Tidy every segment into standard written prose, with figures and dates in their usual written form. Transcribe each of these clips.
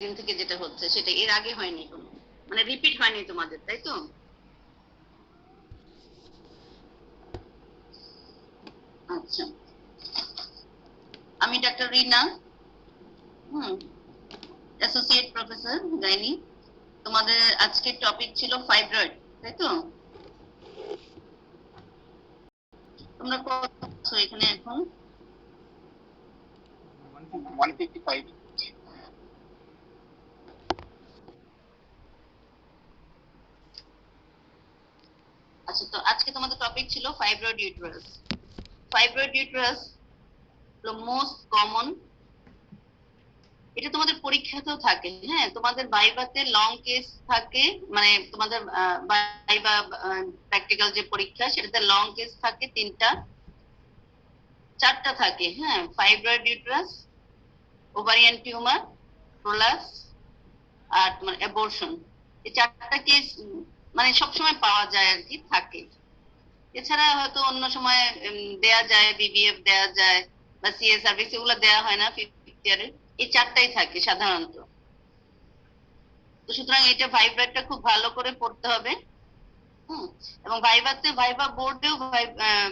দিন থেকে যেটা হচ্ছে সেটা এর আগে হয়নি কোনো, মানে রিপিট হয়নি তোমাদের, তাই তো? আচ্ছা, আমি ডাক্তার রিনা, অ্যাসোসিয়েট প্রফেসর গাইনি। তোমাদের আজকের টপিক ছিল ফাইব্রয়েড, তাই তো? তোমরা কত আছো এখানে এখন? 155। আচ্ছা, তো আজকে তোমাদের টপিক ছিল ফাইব্রয়েড ইউটেরাস। ফাইব্রয়েড ইউটেরাস হলো মোস্ট কমন, এটা তোমাদের পরীক্ষাতেও থাকে, হ্যাঁ, তোমাদের ভাইভাতে লং কেস থাকে, মানে তোমাদের ভাইভা প্র্যাকটিক্যাল যে পরীক্ষা সেটাতে লং কেস থাকে 4টা থাকে, হ্যাঁ, fibroid uterus, ovarian tumour, prolapse আর তোমার অ্যাবর্শন। এই 4টা কেস মানে সবসময় পাওয়া যায় আর কি, থাকে। এছাড়া হয়তো অন্য সময় দেয়া যায়, বিবিএফ দেয়া যায় বা সিএস সার্ভিস, এগুলো দেয়া হয় না 5th ইয়ারে। এই 4টাই থাকে সাধারণত। তো সুতরাং এটা ভাইভাটা খুব ভালো করে পড়তে হবে। এবং ভাইভা বোর্ডেও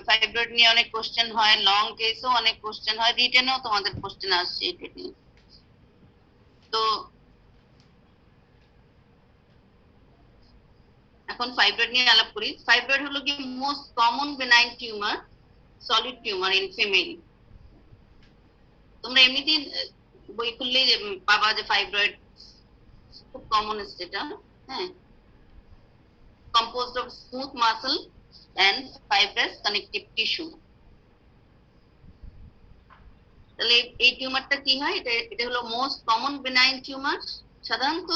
ফাইব্রয়েড নিয়ে অনেক কোশ্চেন হয়, লং কেসও অনেক কোশ্চেন হয়, রিটেনেও তোমাদের কোশ্চেন আসছে এটা নিয়ে। তো এখন ফাইব্রয়েড নিয়ে আলাপ করি। ফাইব্রয়েড হলো কি most common benign tumour, solid tumour in female. তোমরা এমনিতেই বই খুললে পাবা যে ফাইব্রয়েড খুব কমন এটা, হ্যাঁ, composed of smooth muscle and fibrous connective tissue। তাহলে এই টিউমারটা কি হয়, এটা হলো মোস্ট কমন বেনাইন টিউমার। সাধারণত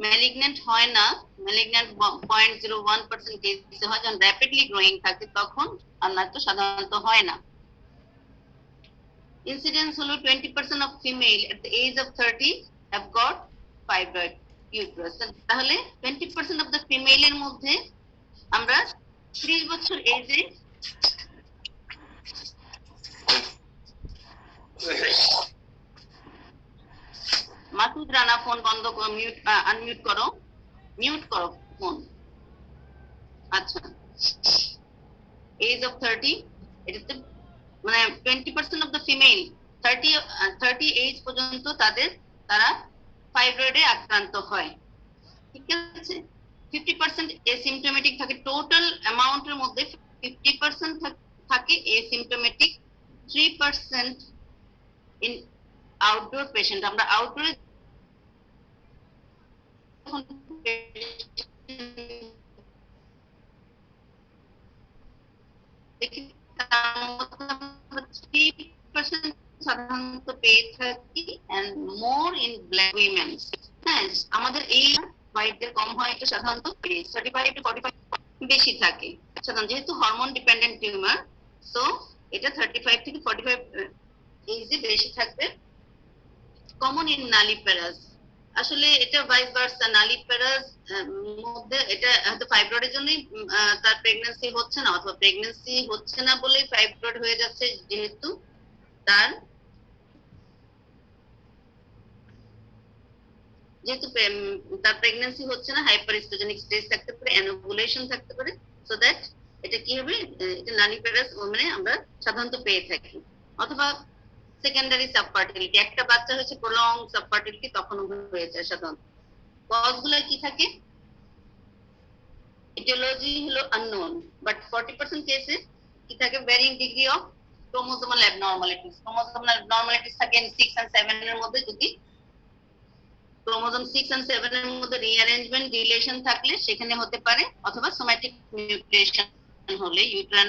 ম্যালিগন্যান্ট হয় না, ম্যালিগন্যান্ট 0.01% কেসে হয়, যখন র্যাপিডলি গ্রোয়িং থাকে তখন, আর না তো সাধারণত হয় না। ইনসিডেন্স হলো 20% of female at the age of 30 have got fibroid uterus. তাহলে 20% অফ দ্য ফিমেলের মধ্যে আমরা 30 বছর এজে মাসুদ রানা ফোন বন্ধ করো, আনমিউট করো, মিউট করো ফোন। আচ্ছা, এজ অফ 30, এটাতে মানে 20% অফ দ্য ফিমেল 30 এজ পর্যন্ত তারা ফাইব্রয়েডে আক্রান্ত হয়, ঠিক আছে। 50% এসিমটোমেটিক থাকে, টোটাল অ্যামাউন্টের মধ্যে 50% থাকে এসিমটোমেটিক, 3% ইন আউটডোর পেশেন্ট। আমরা আউটডোরে সাধারণত পেয়ে থাকি, and more in black women, হ্যাঁ, আমাদের এই হোয়াইটদের কম হয়, এটা সাধারণত 35 to 45 বেশি থাকে সাধারণত, যেহেতু হরমোন ডিপেন্ডেন্ট টিউমার, সো এটা 35 থেকে 45 এজে বেশি থাকবে। কমন ইন নালিপ্যারাস, আসলে এটা ভাইস ভার্সা, নালিপ্যারাস মধ্যে এটা হয়তো ফাইব্রয়েডের জন্যই তার প্রেগন্যান্সি হচ্ছে না, অথবা প্রেগন্যান্সি হচ্ছে না বলেই ফাইব্রয়েড হয়ে যাচ্ছে, যেহেতু তার প্রেগন্যান্সি হচ্ছে না, হাইপারস্টোজেনিক স্টেজ থাকতে পারে, অ্যানোভুলেশন থাকতে পারে, সো দ্যাট এটা কি হবে, এটা নালিপ্যারাস মানে আমরা সাধারণত পেয়ে থাকি। অথবা সেকেন্ডারি সাবফার্টিলিটি, একটা বাচ্চা হচ্ছে প্রলং সাবফার্টিলিটি, তখন হয়ে যায় সাধারণত। কজগুলো কি থাকে, ইটিওলজি হলো আননোন, বাট 40% কেসে কি থাকে, varying degree of chromosomal abnormalities. Chromosomal abnormalities থাকে 6 and 7 এর মধ্যে, যদি ক্রোমোসোম 6 and 7 এর মধ্যে রিঅ্যারেঞ্জমেন্ট ডিলেশন থাকলে সেখানে হতে পারে, অথবা সোম্যাটিক মিউটেশন হলে ইউট্রান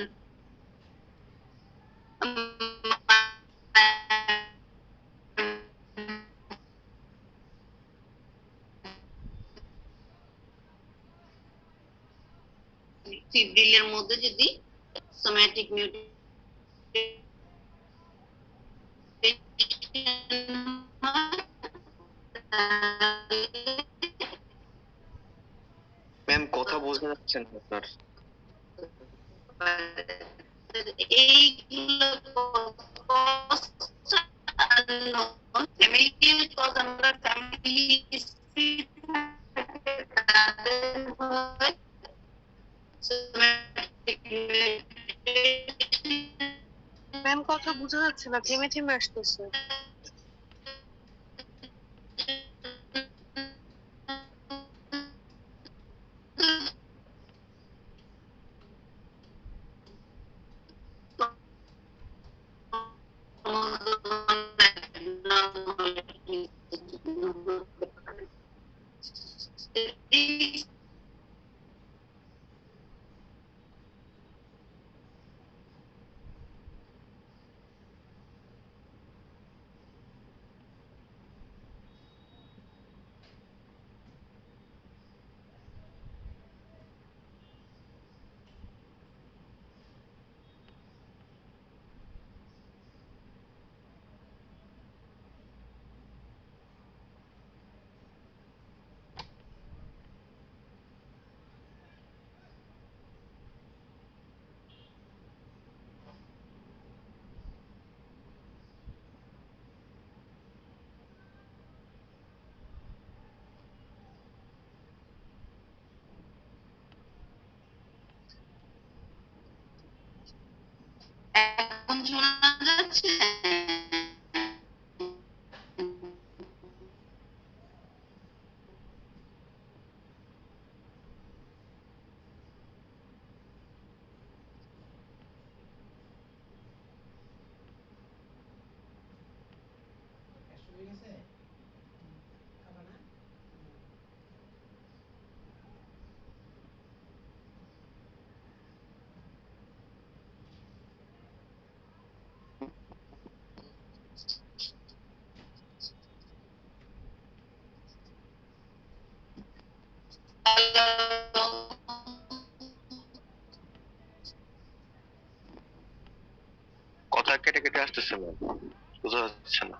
ফিব্রিলের মধ্যে যদি সোম্যাটিক ম্যাম কথা বোঝা যাচ্ছে না আপনার। এইগুলো unknown. Family which was under family history তাদের হয় somatic ম্যাম কথা বোঝা যাচ্ছে না, থেমে থেমে আসতেছে। এখন শোনা যাচ্ছে? কথা কেটে কেটে আসতেছে ম্যাম, বোঝা যাচ্ছে না।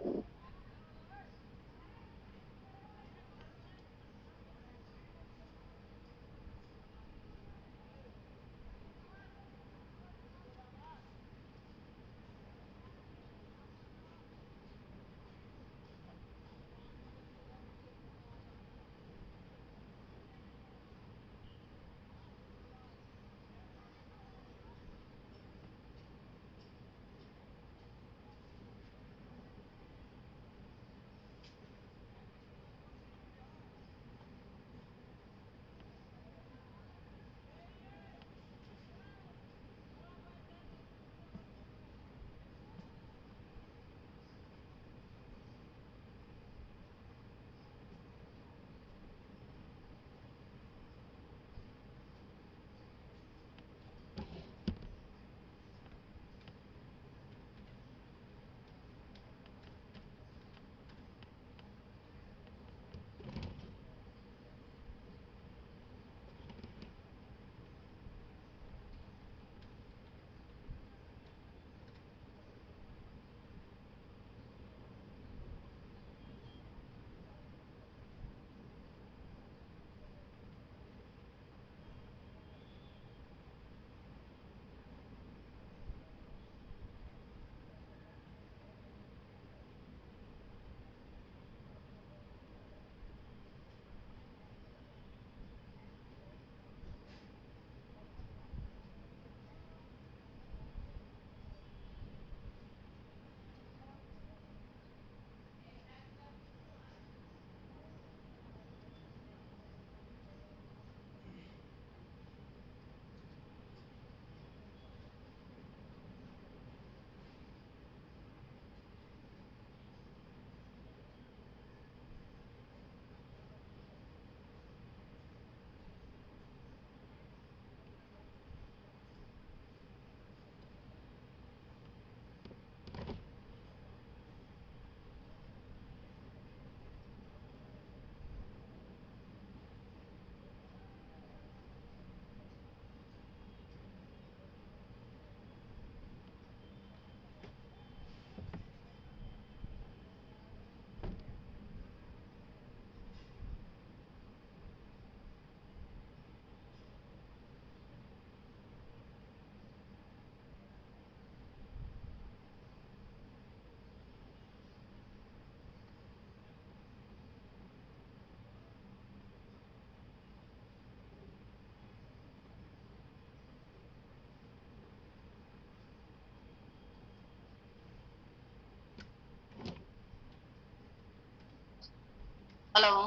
হ্যালো,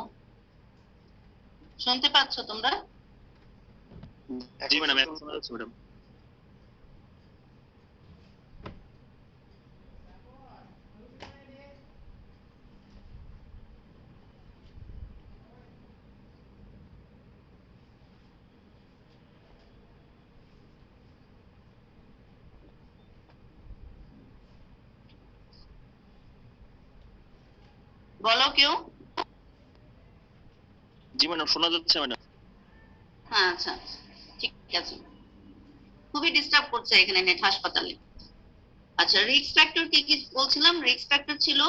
শুনতে পাচ্ছ তোমরা? জি ম্যাডাম, এখন শোনা যাচ্ছে ম্যাডাম। বলো কেউ। জি ম্যাডাম, শোনা যাচ্ছে ম্যাডাম। হ্যাঁ, আচ্ছা, ঠিক আছে। খুবই ডিস্টার্ব করছে এখানে নেট হাসপাতালে। আচ্ছা, রিস্ক ফ্যাক্টর কি কি বলছিলাম? রিস্ক ফ্যাক্টর ছিল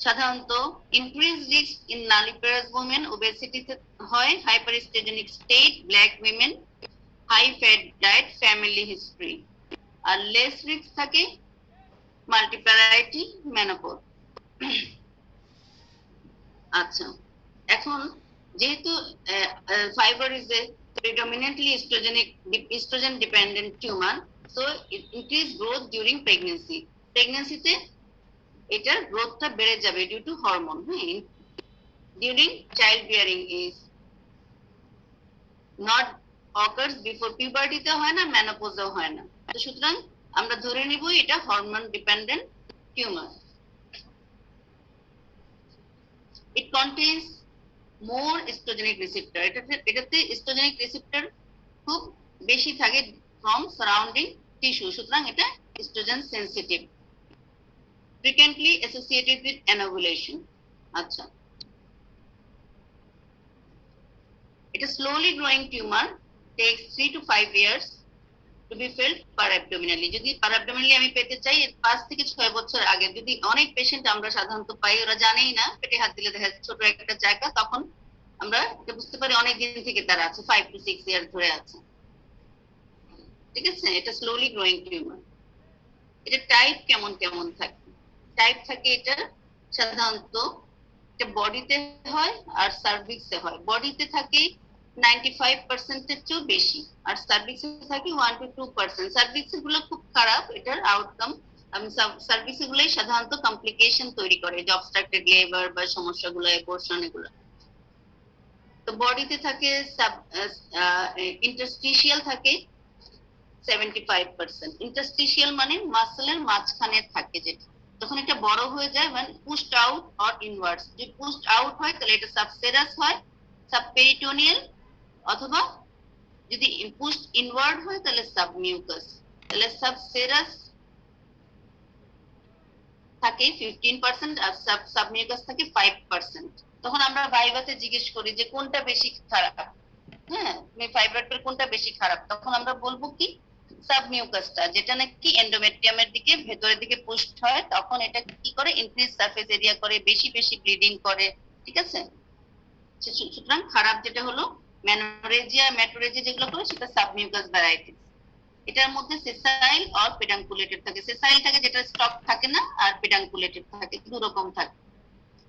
সাধারণত increase risk in nulliparous women, ওবেসিটিতে হয়, hyperestrogenic state, black women, high fat diet, family history. আর লেস রিস্ক থাকে মাল্টিপ্যারাইটি, মেনোপজ। আচ্ছা, এখন যেহেতু fibre is a predominantly estrogen dependent tumor, so it increase growth during pregnancy. প্রেগন্যান্সিতে এটার গ্রোথটা বেড়ে যাবে ডিউ টু হরমোন। হ্যাঁ, during child bearing is not occurs before, পিউবার্টিতে হয় না, মেনোপজেও হয় না। তো সুতরাং আমরা ধরে নিব এটা hormone dependent tumour. It contains more estrogenic receptor. এটাতে estrogenic receptor খুব বেশি থাকে from surrounding tissue, সুতরাং এটা estrogen sensitive, frequently associated with anovulation. আচ্ছা, এটা slowly growing tumor, takes 3 to 5 years to be felt parabdominally. যদি parabdominally আমি পেতে চাই, 5 থেকে 6 বছর আগে। যদি অনেক পেশেন্ট আমরা সাধারণত পাই, ওরা জানেই না, পেটে হাত দিলে দেখা যাচ্ছে ছোট একটা জায়গা, তখন আমরা এটা বুঝতে পারি অনেক দিন থেকে তারা আছে, 5 to 6 ইয়ার ধরে আছে। ঠিক আছে, এটা স্লোলি গ্রোয়িং টিউমার। এটা টাইপ কেমন কেমন থাকে? টাইপ থাকে এটা সাধারণত এটা বডিতে হয় আর সার্ভিক্সে হয়। বডিতে থাকে 95% এর চেয়েও বেশি, আর সার্ভিক্সে থাকে 1 to 2%। সার্ভিক্স গুলো খুব খারাপ, এটার আউটকাম। সার্ভিক্স গুলোই সাধারণত কমপ্লিকেশন তৈরি করে, অবস্ট্রাকটেড লেবার বা সমস্যাগুলো, অ্যাবর্শন এগুলো। তো বডিতে থাকে ইন্টারস্টিশিয়াল থাকে 75%। ইন্টারস্টিশিয়াল মানে মাসলের মাঝখানে থাকে, যেটা যখন এটা বড় হয়ে যায়, মানে পুশড আউট অর ইনওয়ার্ডস। যদি পুশড আউট হয় তাহলে এটা সাবসেরাস হয়, সাবপেরিটোনিয়াল, অথবা যদি পুশড ইনওয়ার্ড হয় তাহলে সাবমিউকাস। তাহলে সাবসেরাস থাকে 15% আর সাবমিউকাস থাকে 5%। তখন আমরা ভাইভাতে জিজ্ঞেস করি যে কোনটা বেশি খারাপ, হ্যাঁ, ফাইব্রয়েডের কোনটা বেশি খারাপ, তখন আমরা বলবো কি সাবমিউকাসটা, যেটা নাকি এন্ডোমেট্রিয়ামের দিকে ভেতরের দিকে পুশড হয়, তখন এটা কি করে, ইনক্রিজ সারফেস এরিয়া করে, বেশি বেশি ব্লিডিং করে। ঠিক আছে, সুতরাং খারাপ যেটা হলো ম্যানোরেজিয়া, ম্যাটোরেজিয়া যেগুলো করে, সেটা সাবমিউকাস ভ্যারাইটিস। এটার মধ্যে সেসাইল আর পেডাঙ্কুলেটেড থাকে। সেসাইল থাকে যেটা স্টক থাকে না, আর পেডাঙ্কুলেটেড থাকে, দু রকম থাকে।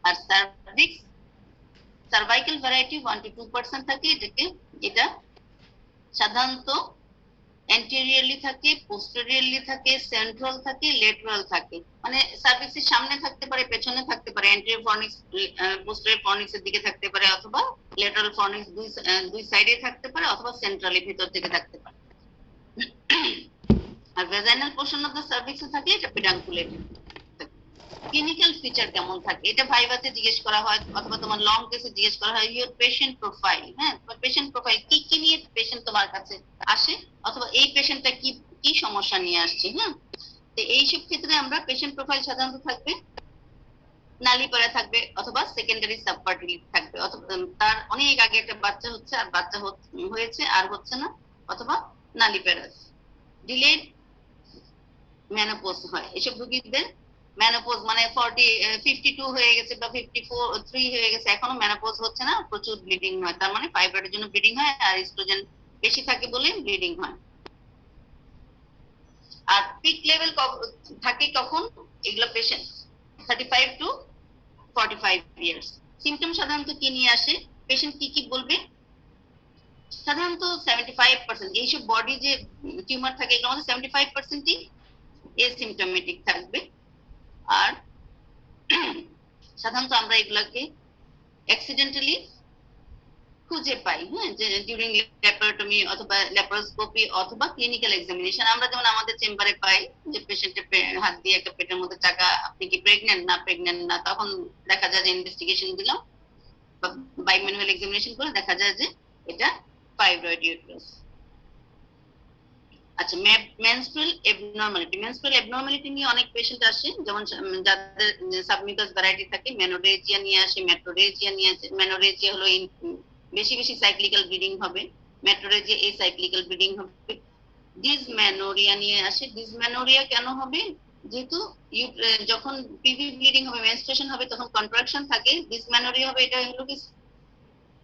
আর সার্ভিক্স, সার্ভাইকাল ভ্যারাইটি 1 to 2% থাকে। এটা সাধারণত অ্যান্টেরিয়রলি থাকে, পোস্টেরিয়রলি থাকে, সেন্ট্রাল থাকে, লেটারাল থাকে। মানে সার্ভিক্সের সামনে থাকতে পারে, পেছনে থাকতে পারে, অ্যান্টেরিয়র ফর্নিক্স পোস্টেরিয়র ফর্নিক্সের দিকে থাকতে পারে, অথবা লেটারাল ফর্নিক্স দুই সাইডে থাকতে পারে, অথবা সেন্ট্রালি ভিতর দিকে থাকতে পারে। আর ভ্যাজাইনাল পোর্শন অফ দ্য সার্ভিক্সে থাকলে এটা পেডাঙ্কুলেটেড। ক্লিনিক্যাল ফিচার কেমন থাকে এটা ভাইভাতে জিজ্ঞেস করা হয়, অথবা তোমার লং কেসে জিজ্ঞেস করা হয়, ইউর পেশেন্ট প্রোফাইল। হ্যাঁ, তোমার পেশেন্ট প্রোফাইল কি কি নিয়ে পেশেন্ট তোমার কাছে আসে, অথবা এই পেশেন্টটা কি কি সমস্যা নিয়ে আসছে। হ্যাঁ, তো এইসব ক্ষেত্রে আমরা পেশেন্ট প্রোফাইল সাধারণত থাকবে নালিপাড়া থাকবে, অথবা সেকেন্ডারি সাবপার্টিলিটি থাকবে, অথবা তার অনেক আগে একটা বাচ্চা হচ্ছে আর বাচ্চা হয়েছে আর হচ্ছে না, অথবা নালিপ্যারাস, ডিলেড মেনোপজ হয়। এসব রোগীদের মেনোপজ মানে 52 হয়ে গেছে বা 54 হয়ে গেছে, এখনো মেনোপজ হচ্ছে না, প্রচুর ব্লিডিং হয়, তার মানে ফাইব্রয়েডের জন্য ব্লিডিং হয়, আর এস্ট্রোজেন বেশি থাকে বলে ব্লিডিং হয়। আর পিক লেভেল থাকে কখন, এগুলো পেশেন্ট 35 to 45 ইয়ার্স। সিমটম সাধারণত কি নিয়ে আসে, পেশেন্ট কি কি বলবে, সাধারণত 75% এইসব বডি যে টিউমার থাকে এগুলোর মধ্যে 75%ই এসিমটমেটিক থাকবে। আর সাধারণত আমরা এগুলাকে অ্যাক্সিডেন্টালি খুঁজে পাই, হ্যাঁ, যে ডিউরিং ল্যাপারোটমি অথবা ল্যাপারোস্কোপি অথবা ক্লিনিক্যাল এক্সামিনেশন। আমরা যেমন আমাদের চেম্বারে পাই যে পেশেন্টের হাত দিয়ে একটা পেটের মধ্যে টাকা, আপনি কি প্রেগনেন্ট না, তখন দেখা যায় যে ইনভেস্টিগেশন দিলাম বা বাই ম্যানুয়াল এক্সামিনেশন করে দেখা যায় যে এটা ফাইব্রয়েড ইউটেরাস। আচ্ছা, মেনস্ট্রুয়াল এবনর্মালিটি নিয়ে অনেক পেশেন্ট আসে, যেমন যাদের সাবমিউকাস ভ্যারাইটি থাকে, মেনোরেজিয়া নিয়ে আসে, মেট্রোরেজিয়া নিয়ে আসে। মেনোরেজিয়া হলো বেশি বেশি সাইক্লিক্যাল ব্লিডিং হবে, মেট্রোরেজিয়া এই সাইক্লিক্যাল ব্লিডিং হবে। ডিসমেনোরিয়া নিয়ে আসে। ডিসমেনোরিয়া কেন হবে? যেহেতু যখন পিভি ব্লিডিং হবে, মেনস্ট্রুয়েশন হবে, তখন কন্ট্রাকশন থাকে। ডিসমেনোরিয়া হবে, এটা হলো কি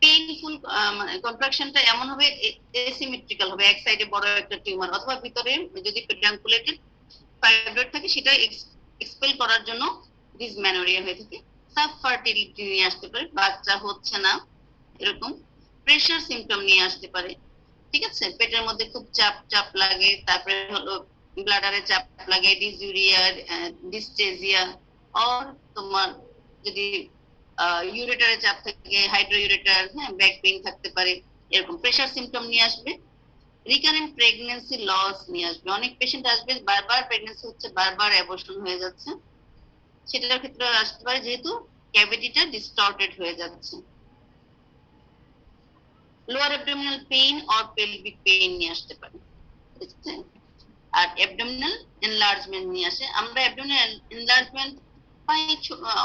পেইনফুল, কন্ট্রাকশনটা এমন হবে, এসিমেট্রিক্যাল হবে, এক সাইডে বড় একটা টিউমার অথবা ভিতরে যদি পেডাঙ্কুলেটেড ফাইব্রয়েড থাকে সেটা এক্সপেল করার জন্য ডিসমেনোরিয়া হয়ে থাকে। সাবফার্টিলিটি নিয়ে আসতে পারে, বাচ্চা হচ্ছে না এরকম। প্রেশার সিমটম নিয়ে আসতে পারে, ঠিক আছে, পেটের মধ্যে খুব চাপ চাপ লাগে, তারপরে হলো ব্লাডারে চাপ লাগে, ডিসইউরিয়া, ডিসটেজিয়া, অর তোমার যদি ইউরেটারে চাপ থাকে, হাইড্রোইউরেটার, হ্যাঁ, ব্যাক পেইন থাকতে পারে, এরকম প্রেশার সিমটম নিয়ে আসবে। রিকারেন্ট প্রেগন্যান্সি লস নিয়ে আসবে। অনেক পেশেন্ট আসবে বারবার প্রেগন্যান্সি হচ্ছে, বারবার অ্যাবর্শন হয়ে যাচ্ছে, সেটার ক্ষেত্রে আসতে পারে যেহেতু ক্যাভিটিটা ডিস্টর্টেড হয়ে যাচ্ছে। Lower abdominal pain or pelvic pain নিয়ে আসতে পারে, ঠিক আছে। আর অ্যাবডোমিনাল এনলার্জমেন্ট নিয়ে আসে। আমরা অ্যাবডোমিনাল এনলার্জমেন্ট পাই,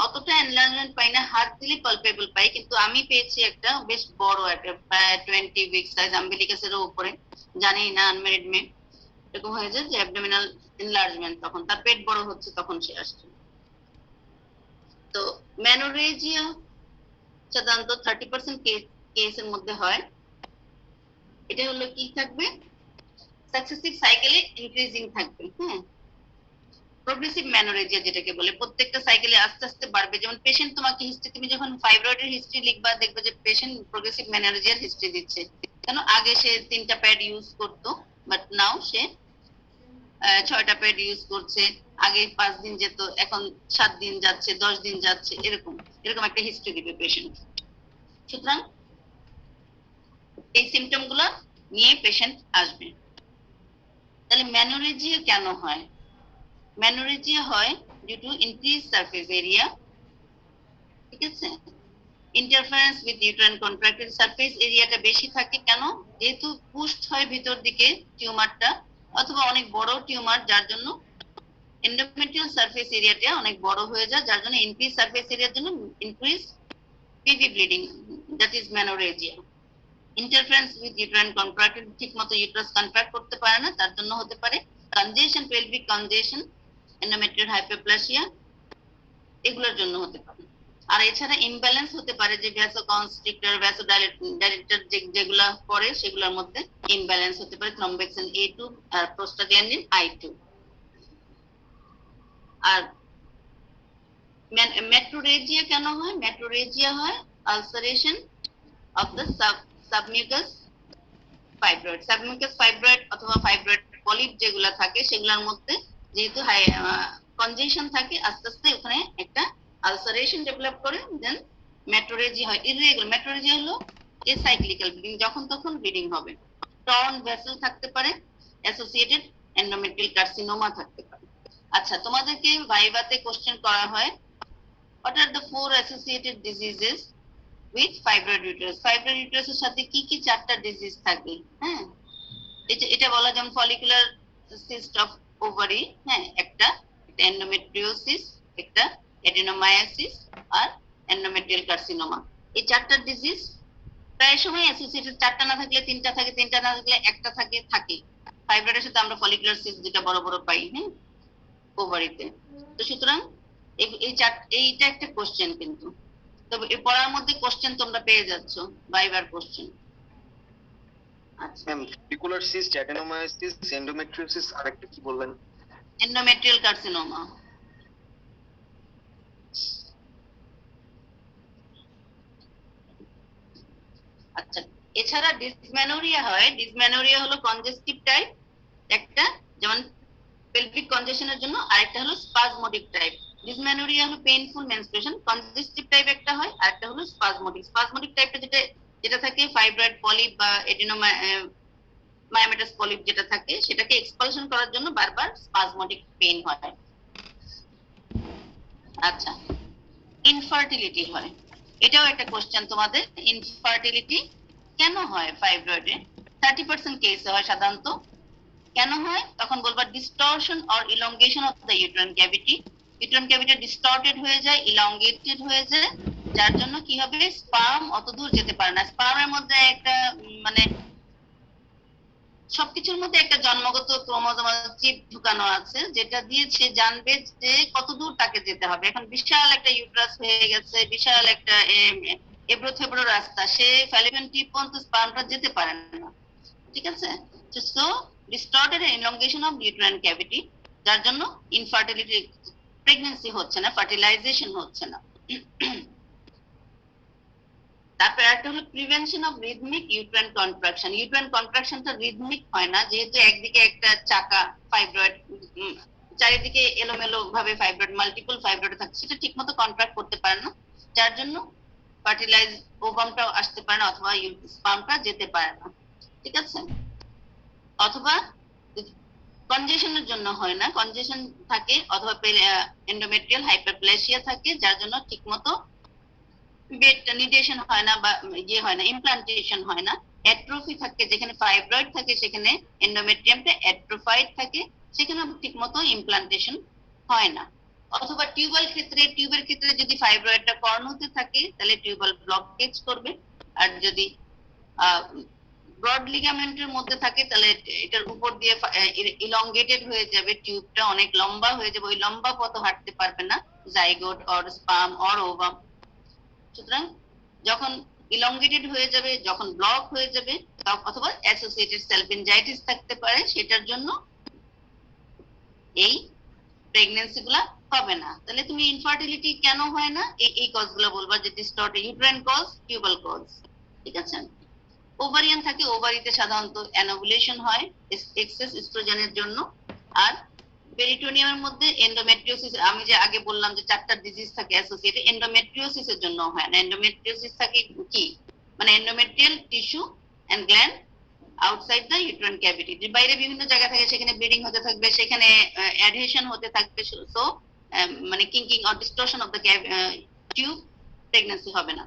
অতটা এনলার্জমেন্ট পাই না, হাত দিলে পালপেবল পাই, কিন্তু আমি পেয়েছি একটা বেশ বড় একটা, প্রায় 20 উইক সাইজ, আম্বিলিকাসেরও উপরে, জানি না, আনম্যারিড মেয়ে, এরকম হয়ে যায় যে অ্যাবডোমিনাল এনলার্জমেন্ট, তখন তার পেট বড় হচ্ছে, তখন সে আসছে। তো মেনোরেজিয়া সাধারণত 30% কেসের মধ্যে হয়। এটা হলো কি থাকবে, সাকসেসিভ সাইকেলে ইনক্রিজিং থাকবে, হ্যাঁ। প্রোগ্রেসিভ মেনোরেজিয়া যেটাকে বলে, প্রত্যেকটা সাইকেলে আস্তে আস্তে বাড়বে। যেমন পেশেন্ট তোমাকে হিস্ট্রি, তুমি যখন ফাইব্রয়েডের হিস্ট্রি লিখবা দেখবে যে পেশেন্ট প্রোগ্রেসিভ মেনোরেজিয়ার হিস্ট্রি দিচ্ছে। কেন? আগে সে 3টা প্যাড ইউজ করতো, বাট নাও সে 6টা প্যাড ইউজ করছে। আগে 5 দিন যেত, এখন 7 দিন যাচ্ছে, 10 দিন যাচ্ছে, এরকম এরকম একটা হিস্ট্রি দিবে পেশেন্ট। সুতরাং এই সিমটম গুলো নিয়ে পেশেন্ট আসবে। তাহলে মেনোরেজিয়া কেন হয়? মেনোরেজিয়া হয় due to increase surface area, ঠিক আছে। Interference with uterine contracted, surface এরিয়াটা বেশি থাকে কেন? যেহেতু পুশড হয় ভিতর দিকে টিউমারটা, অথবা অনেক বড় টিউমার, যার জন্য এন্ডোমেট্রিয়াল সারফেস এরিয়াটা অনেক বড় হয়ে যায়, যার জন্য ইনক্রিজ সারফেস এরিয়ার জন্য increase PV bleeding, that is menorrhagia. Interference with uterine contracted, ঠিক মতো ইউটেরাস কন্ট্রাক্ট করতে পারে না, তার জন্য হতে পারে কনজেশন, পেলভিক কনজেশন, এন্ডোমেট্রিয়াল হাইপারপ্লাসিয়া, এগুলোর জন্য হতে পারে। আর এছাড়া ইমব্যালেন্স হতে পারে, যে ভ্যাসোকনস্ট্রিক্টর, ভ্যাসোডাইলেটর যেগুলা পড়ে সেগুলোর মধ্যে ইমব্যালেন্স হতে পারে, থ্রম্বোক্সিন A2 আর প্রোস্টাগ্ল্যান্ডিন I2। আর মেট্রোরেজিয়া কেন হয়? মেট্রোরেজিয়া হয় ulceration of the submucous fibroid. Submucous fibroid অথবা ফাইব্রয়েড পলিপ যেগুলা থাকে সেগুলোর মধ্যে যেহেতু কনজেশন থাকে, আস্তে আস্তে ওখানে একটা আলসারেশন ডেভেলপ করে, দেন মেট্রোরেজিয়া হয়। ইররেগুলার মেট্রোরেজিয়া হলো এসাইক্লিক্যাল ব্লিডিং, যখন তখন ব্লিডিং হবে। টর্ন ভেসেল থাকতে পারে, অ্যাসোসিয়েটেড এন্ডোমেট্রিয়াল কার্সিনোমা থাকতে পারে। আচ্ছা, তোমাদেরকে ভাইভাতে কোশ্চেন করা হয়, what are the 4 associated diseases with fibroid uterus? Fibroid uterus এর সাথে কি কি 4টা ডিজিজ থাকে? হ্যাঁ, এটা বলা, যেমন ফলিকুলার সিস্ট অফ ওভারি, হ্যাঁ, একটা এন্ডোমেট্রিওসিস, একটা অ্যাডেনোমায়োসিস, আর এন্ডোমেট্রিয়াল কার্সিনোমা। এই 4টা ডিজিজ প্রায় সময় অ্যাসোসিয়েটেড, 4টা না থাকলে 3টা থাকে, 3টা না থাকলে একটা থাকে। ফাইব্রয়েডের সাথে আমরা ফলিকুলার সিস্ট যেটা বড় বড় পাই, হ্যাঁ, ওভারিতে। তো সুতরাং এইটা একটা কোশ্চেন, কিন্তু তবে এই পড়ার মধ্যে কোশ্চেন তোমরা পেয়ে যাচ্ছ, ভাইবার কোশ্চেন। আচ্ছা, ma'am, follicular cyst, adenomyosis, endometriosis, আরেকটা কি বললেন? Endometrial carcinoma. আচ্ছা, এছাড়া ডিসমেনোরিয়া হয়। ডিসমেনোরিয়া হলো কনজেস্টিভ টাইপ একটা, যেমন পেলভিক কনজেশনের জন্য, আরেকটা হলো স্পাজমোডিক টাইপ। ডিসমেনোরিয়া হলো পেইনফুল মেনস্ট্রুয়েশন, কনজেস্টিভ টাইপ একটা হয়, আর একটা হলো স্পাজমোটিক। স্পাজমোটিক টাইপটা যেটা থাকে ফাইব্রয়েড পলিপ বা মায়োমেটাস পলিপ যেটা থাকে সেটাকে এক্সপালশন করার জন্য বারবার স্পাজমোটিক পেইন হয়। আচ্ছা, ইনফার্টিলিটি হয়, এটাও একটা কোশ্চেন তোমাদের। ইনফার্টিলিটি কেন হয় ফাইব্রয়েডে? 30% কেসে হয় সাধারণত। কেন হয় তখন বলবা distortion or elongation of the uterine cavity. Uterine cavity distorted হয়ে যায়, ইলংগেটেড হয়ে যায়, যার জন্য কি হবে, স্পার্ম অত দূর যেতে পারে না। স্পার্মের মধ্যে একটা মানে সবকিছুর মধ্যে একটা জন্মগত ক্রোমোজোম চিপ ঢুকানো আছে, যেটা দিয়ে সে জানবে যে কত দূর তাকে যেতে হবে। এখন বিশাল একটা ইউট্রাস হয়ে গেছে, বিশাল একটা এবড়ো থেবড়ো রাস্তা, সে ফ্যালিপিয়ান টিপ পর্যন্ত স্পার্মটা যেতে পারে না। ঠিক আছে, so distorted elongation of uterine cavity, যার জন্য ইনফার্টিলিটি, প্রেগন্যান্সি হচ্ছে না, ফার্টিলাইজেশন হচ্ছে না। তারপর একটা হলো prevention of rhythmic uterine contraction. Uterine কন্ট্রাকশনটা রিদমিক হয় না, যেহেতু একদিকে একটা চাকা ফাইব্রয়েড, চারিদিকে এলোমেলো ভাবে ফাইব্রয়েড, মাল্টিপল ফাইব্রয়েড থাকে, সেটা ঠিকমতো কন্ট্রাক্ট করতে পারে না, যার জন্য ফার্টিলাইজ ওভামটাও আসতে পারে না, অথবা স্পার্মটা যেতে পারে না। ঠিক আছে, অথবা কনজেশনের জন্য হয় না, কনজেশন থাকে, অথবা এন্ডোমেট্রিয়াল হাইপারপ্লেসিয়া থাকে, যার জন্য ঠিকমতো বেডটা নিউট্রিশন হয় না বা হয় না, ইমপ্লান্টেশন হয় না। অ্যাট্রোফি থাকে, যেখানে ফাইব্রয়েড থাকে সেখানে এন্ডোমেট্রিয়ামটা অ্যাট্রোফাইড থাকে, সেখানে ঠিকমতো ইমপ্লান্টেশন হয় না। অথবা টিউবের ক্ষেত্রে যদি ফাইব্রয়েডটা কর্ণতে থাকে তাহলে টিউবাল ব্লকেজ করবে, আর যদি ব্রড লিগামেন্টের মধ্যে থাকে তাহলে এটার উপর দিয়ে ইলংগেটেড হয়ে যাবে, টিউবটা অনেক লম্বা হয়ে যাবে, ওই লম্বা পথ হাঁটতে পারবে না zygote or sperm or ovum. সুতরাং যখন ইলংগেটেড হয়ে যাবে, যখন ব্লক হয়ে যাবে, অথবা অ্যাসোসিয়েটেড সেলফিনজাইটিস থাকতে পারে, সেটার জন্য এই প্রেগন্যান্সি গুলা হবে না। তাহলে তুমি ইনফার্টিলিটি কেন হয় না, এই কজগুলো বলবা, যে distorted uterine cause, tubal cause. ঠিক আছে, ওভারিয়ান থাকে, ওভারিতে সাধারণত অ্যানোভুলেশন হয় এক্সেস এস্ট্রোজেনের জন্য। আর পেরিটোনিয়ামের মধ্যে এন্ডোমেট্রিওসিস, আমি যে আগে বললাম যে 4টা ডিজিজ থাকে অ্যাসোসিয়েটেড, এন্ডোমেট্রিওসিসের জন্য হয় না। এন্ডোমেট্রিওসিস থাকে কি, মানে endometrial tissue and gland outside the uterine cavity, যে বাইরে বিভিন্ন জায়গা থাকে, সেখানে ব্লিডিং হতে থাকবে, সেখানে অ্যাডহেশন হতে থাকবে, সো মানে kinking or distortion of the tube, pregnancy হবে না।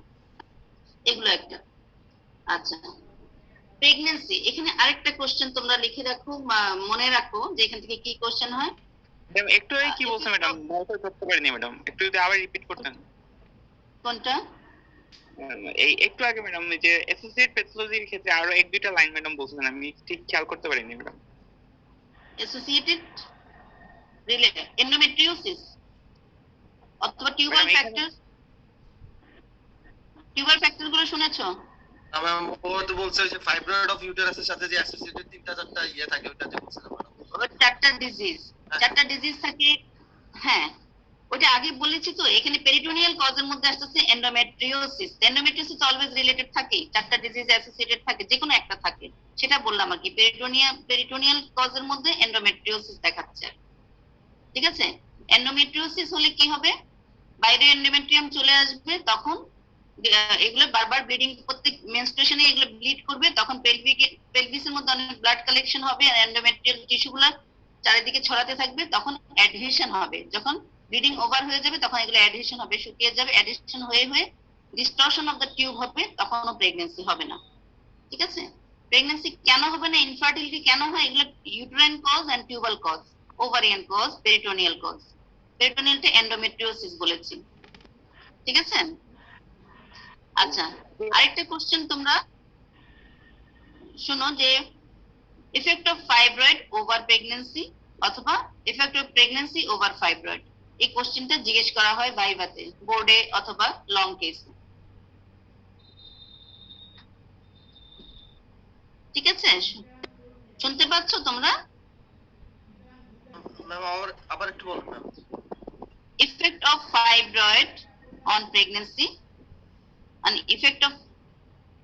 এগুলো একটা। আচ্ছা, প্রেগন্যান্সি, এখানে আরেকটা কোশ্চেন তোমরা লিখে রাখো, মনে রাখো যে এখান থেকে কি কোশ্চেন হয়। ম্যাডাম একটু আগে কি বলছেন ম্যাডাম, ভালো করতে পারিনি ম্যাডাম, একটু যদি আবার রিপিট করতেন। কোনটা? এই একটু আগে ম্যাডাম যে অ্যাসোসিয়েট প্যাথোলজির ক্ষেত্রে আরো এক দুইটা লাইন ম্যাডাম বলছিলেন, আমি ঠিক খেয়াল করতে পারিনি ম্যাডাম। অ্যাসোসিয়েটেড এন্ডোমেট্রিওসিস অথবা টিউবাল ফ্যাক্টর, টিউবাল ফ্যাক্টর গুলো শুনেছো? ম্যাম ও তো বলছে যে ফাইব্রয়েড অফ ইউটেরাসের সাথে যে অ্যাসোসিয়েটেড 3টা 4টা ইয়ে থাকে, ওটা যে বলছিলাম ম্যাডাম, 4টা ডিজিজ, 4টা ডিজিজ থাকে। হ্যাঁ, ওটা আগে বলেছি তো, এখানে পেরিটোনিয়াল কজের মধ্যে আসছে এন্ডোমেট্রিওসিস। এন্ডোমেট্রিওসিস অলওয়েজ রিলেটেড থাকে, 4টা ডিজিজ অ্যাসোসিয়েটেড থাকে, যে কোনো একটা থাকে, সেটা বললাম আর কি। পেরিটোনিয়াল কজের মধ্যে এন্ডোমেট্রিওসিস দেখাচ্ছে। ঠিক আছে, এন্ডোমেট্রিওসিস হলে কি হবে, বাইরে এন্ডোমেট্রিয়াম চলে আসবে, তখন এগুলো বারবার ব্লিডিং, প্রত্যেক মেনস্ট্রুয়েশনে এগুলো ব্লিড করবে, তখন পেলভিসের মধ্যে অনেক ব্লাড কালেকশন হবে, আর এন্ডোমেট্রিয়াল টিস্যুগুলো চারিদিকে ছড়াতে থাকবে, তখন অ্যাডহেশন হবে। যখন ব্লিডিং ওভার হয়ে যাবে তখন এগুলো অ্যাডহেশন হবে, শুকিয়ে যাবে, অ্যাডহেশন হয়ে হয়ে ডিস্টরশন অফ দ্য টিউব হবে, তখনও প্রেগন্যান্সি হবে না। ঠিক আছে, প্রেগন্যান্সি কেন হবে না, ইনফার্টিলিটি কেন হয়, এগুলো uterine cause and tubal cause, ovarian cause, peritoneal cause. পেরিটোনিয়ালটা এন্ডোমেট্রিওসিস বলেছি। ঠিক আছে, আচ্ছা, আরেকটা কোশ্চেন তোমরা শুনো, যে effect of fibroid over pregnancy অথবা effect of pregnancy over fibroid, এই কোশ্চেনটা জিজ্ঞেস করা হয় ভাইভাতে, বোর্ডে অথবা লং কেসে। ঠিক আছে, শুনতে পাচ্ছ তোমরা? ম্যাম আবার একটু বলুন ma'am. Effect of fibroid on pregnancy and effect of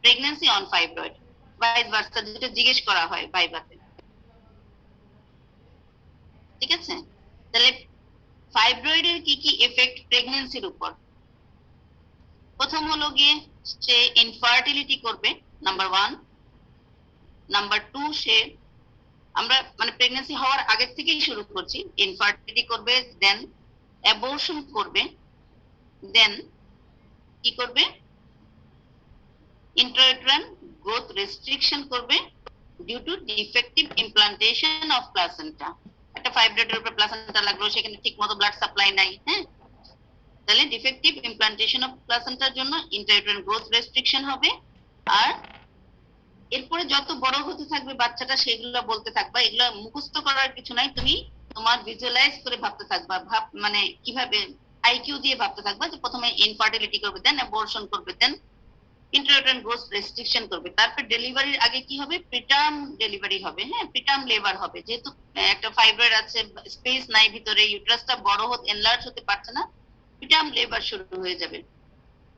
pregnancy on fibroid, vice versa, যেটা জিজ্ঞেস করা হয় ভাইভাতে। ঠিক আছে, তাহলে ফাইব্রয়েডের কি কি এফেক্ট প্রেগন্যান্সির উপর? প্রথম হলো গিয়ে সে ইনফার্টিলিটি করবে, নাম্বার 1। নাম্বার 2, সে আমরা মানে প্রেগন্যান্সি হওয়ার আগে থেকেই শুরু করছি, ইনফার্টিলিটি করবে, দেন অ্যাবর্শন করবে, দেন কি করবে, ইন্ট্রাইউটেরাইন গ্রোথ রেস্ট্রিকশন করবে due to defective implantation of placenta. একটা ফাইব্রয়েডের উপর প্লাসেন্টা লাগলো, সেখানে ঠিকমতো ব্লাড সাপ্লাই নাই, হ্যাঁ, তাহলে ডিফেক্টিভ ইমপ্লান্টেশন অফ প্লাসেন্টার জন্য ইন্ট্রাইউটেরাইন গ্রোথ রেস্ট্রিকশন হবে। আর এরপরে যত বড় হতে থাকবে বাচ্চাটা, সেগুলো বলতে থাকবা, এগুলো মুখস্থ করার কিছু নাই, তুমি তোমার ভিজুয়ালাইজ করে ভাবতে থাকবা, মানে কিভাবে আইকিউ দিয়ে ভাবতে থাকবা যে প্রথমে ইনফার্টিলিটি করবে, দেন অ্যাবর্শন করবে, দেন ইন্ট্রাইউটেরাইন গ্রোথ রেস্ট্রিকশন করবে, তারপর ডেলিভারির আগে কি হবে, প্রিটার্ম ডেলিভারি হবে, হ্যাঁ, প্রিটার্ম লেবার হবে, যেহেতু একটা ফাইব্রয়েড আছে, স্পেস নাই ভিতরে, ইউট্রাসটা বড় হতে এনলার্জ হতে পারছে না, প্রিটার্ম লেবার শুরু হয়ে যাবে।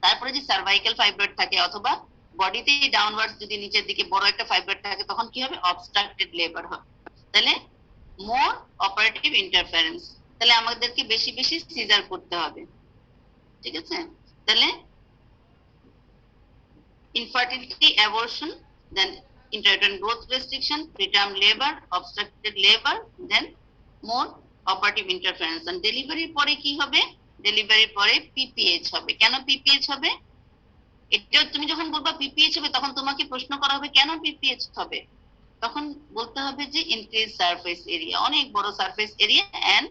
তারপরে যে সার্ভাইকাল ফাইব্রয়েড থাকে অথবা বডিতে ডাউনওয়ার্ডস যদি নিচের দিকে বড় একটা ফাইব্রয়েড থাকে, তখন কি হবে, অবস্ট্রাক্টেড লেবার হবে। তাহলে মোর অপারেটিভ ইন্টারফারেন্স, তাহলে আমাদেরকে বেশি বেশি সিজার করতে হবে, ঠিক আছে? তাহলে infertility, abortion, then intrauterine growth restriction, preterm labor, obstructed labor, then more operative interference. And delivery পরে কি হবে, ডেলিভারি পরে পিপিএইচ হবে। কেন পিপিএইচ হবে? এটা তুমি যখন বলবা পিপিএইচ হবে, তখন তোমাকে প্রশ্ন করা হবে কেন পিপিএইচ হবে, তখন বলতে হবে যে ইনক্রিজ সারফেস এরিয়া, অনেক বড় সারফেস এরিয়া, এন্ড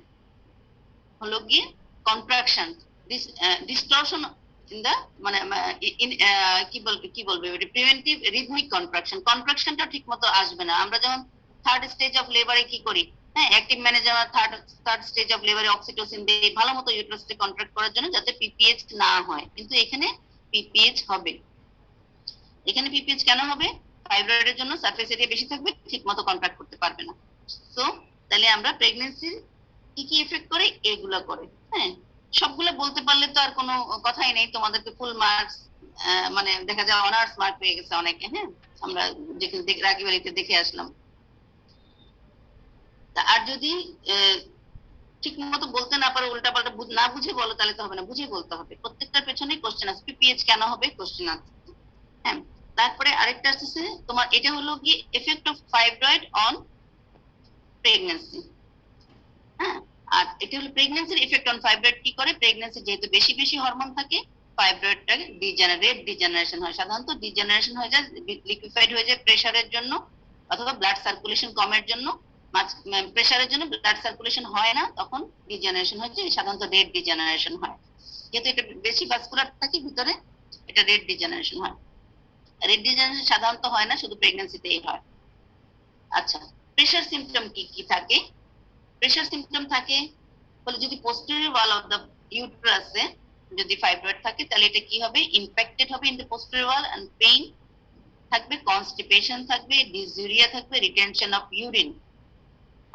হলো গিয়ে কন্ট্রাকশন, ডিস্টরশন in the মানে কি বলবে প্রিভেন্টিভ রিদমিক কন্ট্রাকশনটা ঠিক মতো আসবে না। আমরা যখন থার্ড স্টেজ অফ লেবারে কি করি, হ্যাঁ, active manager third stage of লেবারে অক্সিটোসিন দেই ভালো মতো ইউট্রাসকে কন্ট্রাক্ট করার জন্য, যাতে পিপিএইচ না হয়, কিন্তু এখানে পিপিএইচ হবে। এখানে পিপিএইচ কেন হবে? ফাইব্রয়েডের জন্য সারফেস এরিয়া বেশি থাকবে, ঠিক মতো কন্ট্রাক্ট করতে পারবে না। সো তাহলে আমরা প্রেগন্যান্সির কি কি এফেক্ট করে, এগুলো করে, হ্যাঁ, সবগুলো বলতে পারলে তো আর কোনো কথাই নেই, তোমাদেরকে ফুল মার্কস, মানে দেখা যায় অনার্স মার্ক পেয়ে গেছে অনেকে, হ্যাঁ, আমরা যেখানে রাগি বাড়িতে দেখে আসলাম। আর যদি ঠিক মতো বলতে না পারো, উল্টা পাল্টা না বুঝে বলো, তাহলে তো হবে না, বুঝে বলতে হবে। প্রত্যেকটার পেছনে কোশ্চেন আছে, পিপিএইচ কেন হবে কোশ্চেন আছে, হ্যাঁ। তারপরে আরেকটা আছে তোমার, এটা হলো কি effect of fibroid on pregnancy, হ্যাঁ। আর এটা হলো প্রেগন্যান্সির ইফেক্ট অন ফাইব্রয়েড কি করে, প্রেগন্যান্সি যেহেতু বেশি বেশি হরমোন থাকে, ফাইব্রয়েডটা ডিজেনারেশন হয়, সাধারণত ডিজেনারেশন হয়ে যায়, লিকুইফাইড হয়ে যায় প্রেসারের জন্য অথবা ব্লাড সার্কুলেশন কমের জন্য। প্রেসারের জন্য ব্লাড সার্কুলেশন হয় না, তখন ডিজেনারেশন হয়ে যায়, সাধারণত রেড ডিজেনারেশন হয়, যেহেতু এটা বেশি ভাস্কুলার থাকে ভিতরে, এটা রেড ডিজেনারেশন হয়। রেড ডিজেনারেশন সাধারণত হয় না, শুধু প্রেগন্যান্সিতেই হয়। আচ্ছা, প্রেসার সিম্পটম কি কি থাকে? প্রেসার সিম্পটম থাকে বলে, যদি পোস্টেরিয়র ওয়াল অফ দ্য ইউটেরাসে যদি ফাইব্রয়েড থাকে, তাহলে এটা কি হবে, ইম্প্যাক্টেড হবে in the posterior wall, and pain থাকবে, কনস্টিপেশন থাকবে, ডিসইউরিয়া থাকবে, রিটেনশন অফ ইউরিন।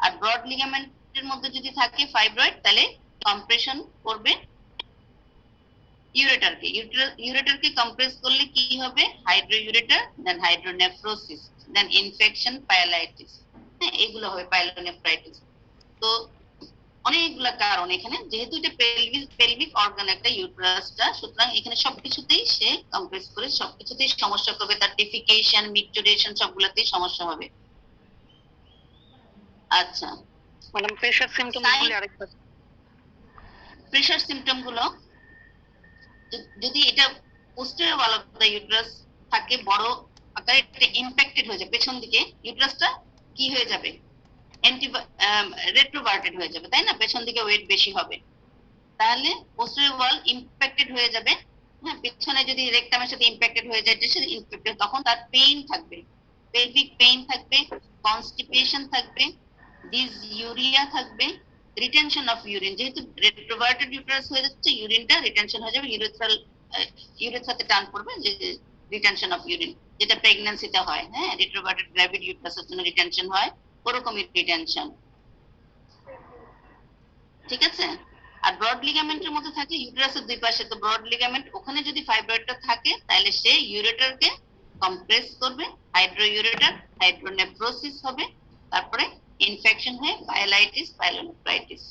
আর ব্রড লিগামেন্টের মধ্যে যদি থাকে ফাইব্রয়েড, তাহলে কম্প্রেশন করবে ইউরেটারকে, ইউরেটারকে কম্প্রেস করলে কি হবে, হাইড্রোইউরেটার, দেন হাইড্রোনেফ্রোসিস, দেন ইনফেকশন, পাইলোনেফ্রাইটিস, হ্যাঁ, এগুলো হবে পাইলোনেফ্রাইটিস। তো অনেকগুলা কারণ এখানে, যেহেতু এটা পেলভিক অর্গান একটা ইউটেরাসটা, সুতরাং এখানে সবকিছুতেই সে কম্প্রেস করে সবকিছুতেই সমস্যা করবে, তার ডিফিকেশন, মিকচুরেশন সবগুলোতেই সমস্যা হবে। আচ্ছা ম্যাডাম, প্রেশার সিম্পটম গুলো আরেকবার। প্রেশার সিম্পটম গুলো, যদি এটা posterior wall of the uterus থাকে, বড় আকারে এটা ইম্প্যাক্টেড হয়ে যাবে, পেছন দিকে ইউটেরাসটা কি হয়ে যাবে, রেট্রোভার্টেড হয়ে যাবে, তাই না, পেছন দিকে ওয়েট বেশি হবে, তাহলে পোস্টেরিয়র ওয়াল ইম্প্যাক্টেড হয়ে যাবে, হ্যাঁ। পেছনে যদি রেকটামের সাথে ইম্প্যাক্টেড হয়ে যায়, তখন তার পেইন থাকবে, পেলভিক পেইন থাকবে, কনস্টিপেশন থাকবে, ডিসইউরিয়া থাকবে, রিটেনশন অফ ইউরিন, যেহেতু রেট্রোভার্টেড ইউটেরাস হয়ে যাচ্ছে, ইউরিনটা রিটেনশন হয়ে যাবে, ইউরেথ্রাতে টান পড়বে, যে রিটেনশন অফ ইউরিন, যেটা প্রেগন্যান্সিতে হয়, হ্যাঁ, রেট্রোভার্টেড গ্র্যাভিড ইউটেরাসের জন্য রিটেনশন হয়, ওরকমই রিটেনশন, ঠিক আছে। আর ব্রড লিগামেন্টের মধ্যে থাকে ইউটেরাসের দুই পাশে, তো ব্রড লিগামেন্ট, ওখানে যদি ফাইব্রয়েডটা থাকে, তাহলে সে ইউরেটারকে কম্প্রেস করবে, হাইড্রোইউরেটার, হাইড্রোনেফ্রোসিস হবে, তারপরে ইনফেকশন হয়ে পাইলাইটিস, পাইলোনেফ্রাইটিস।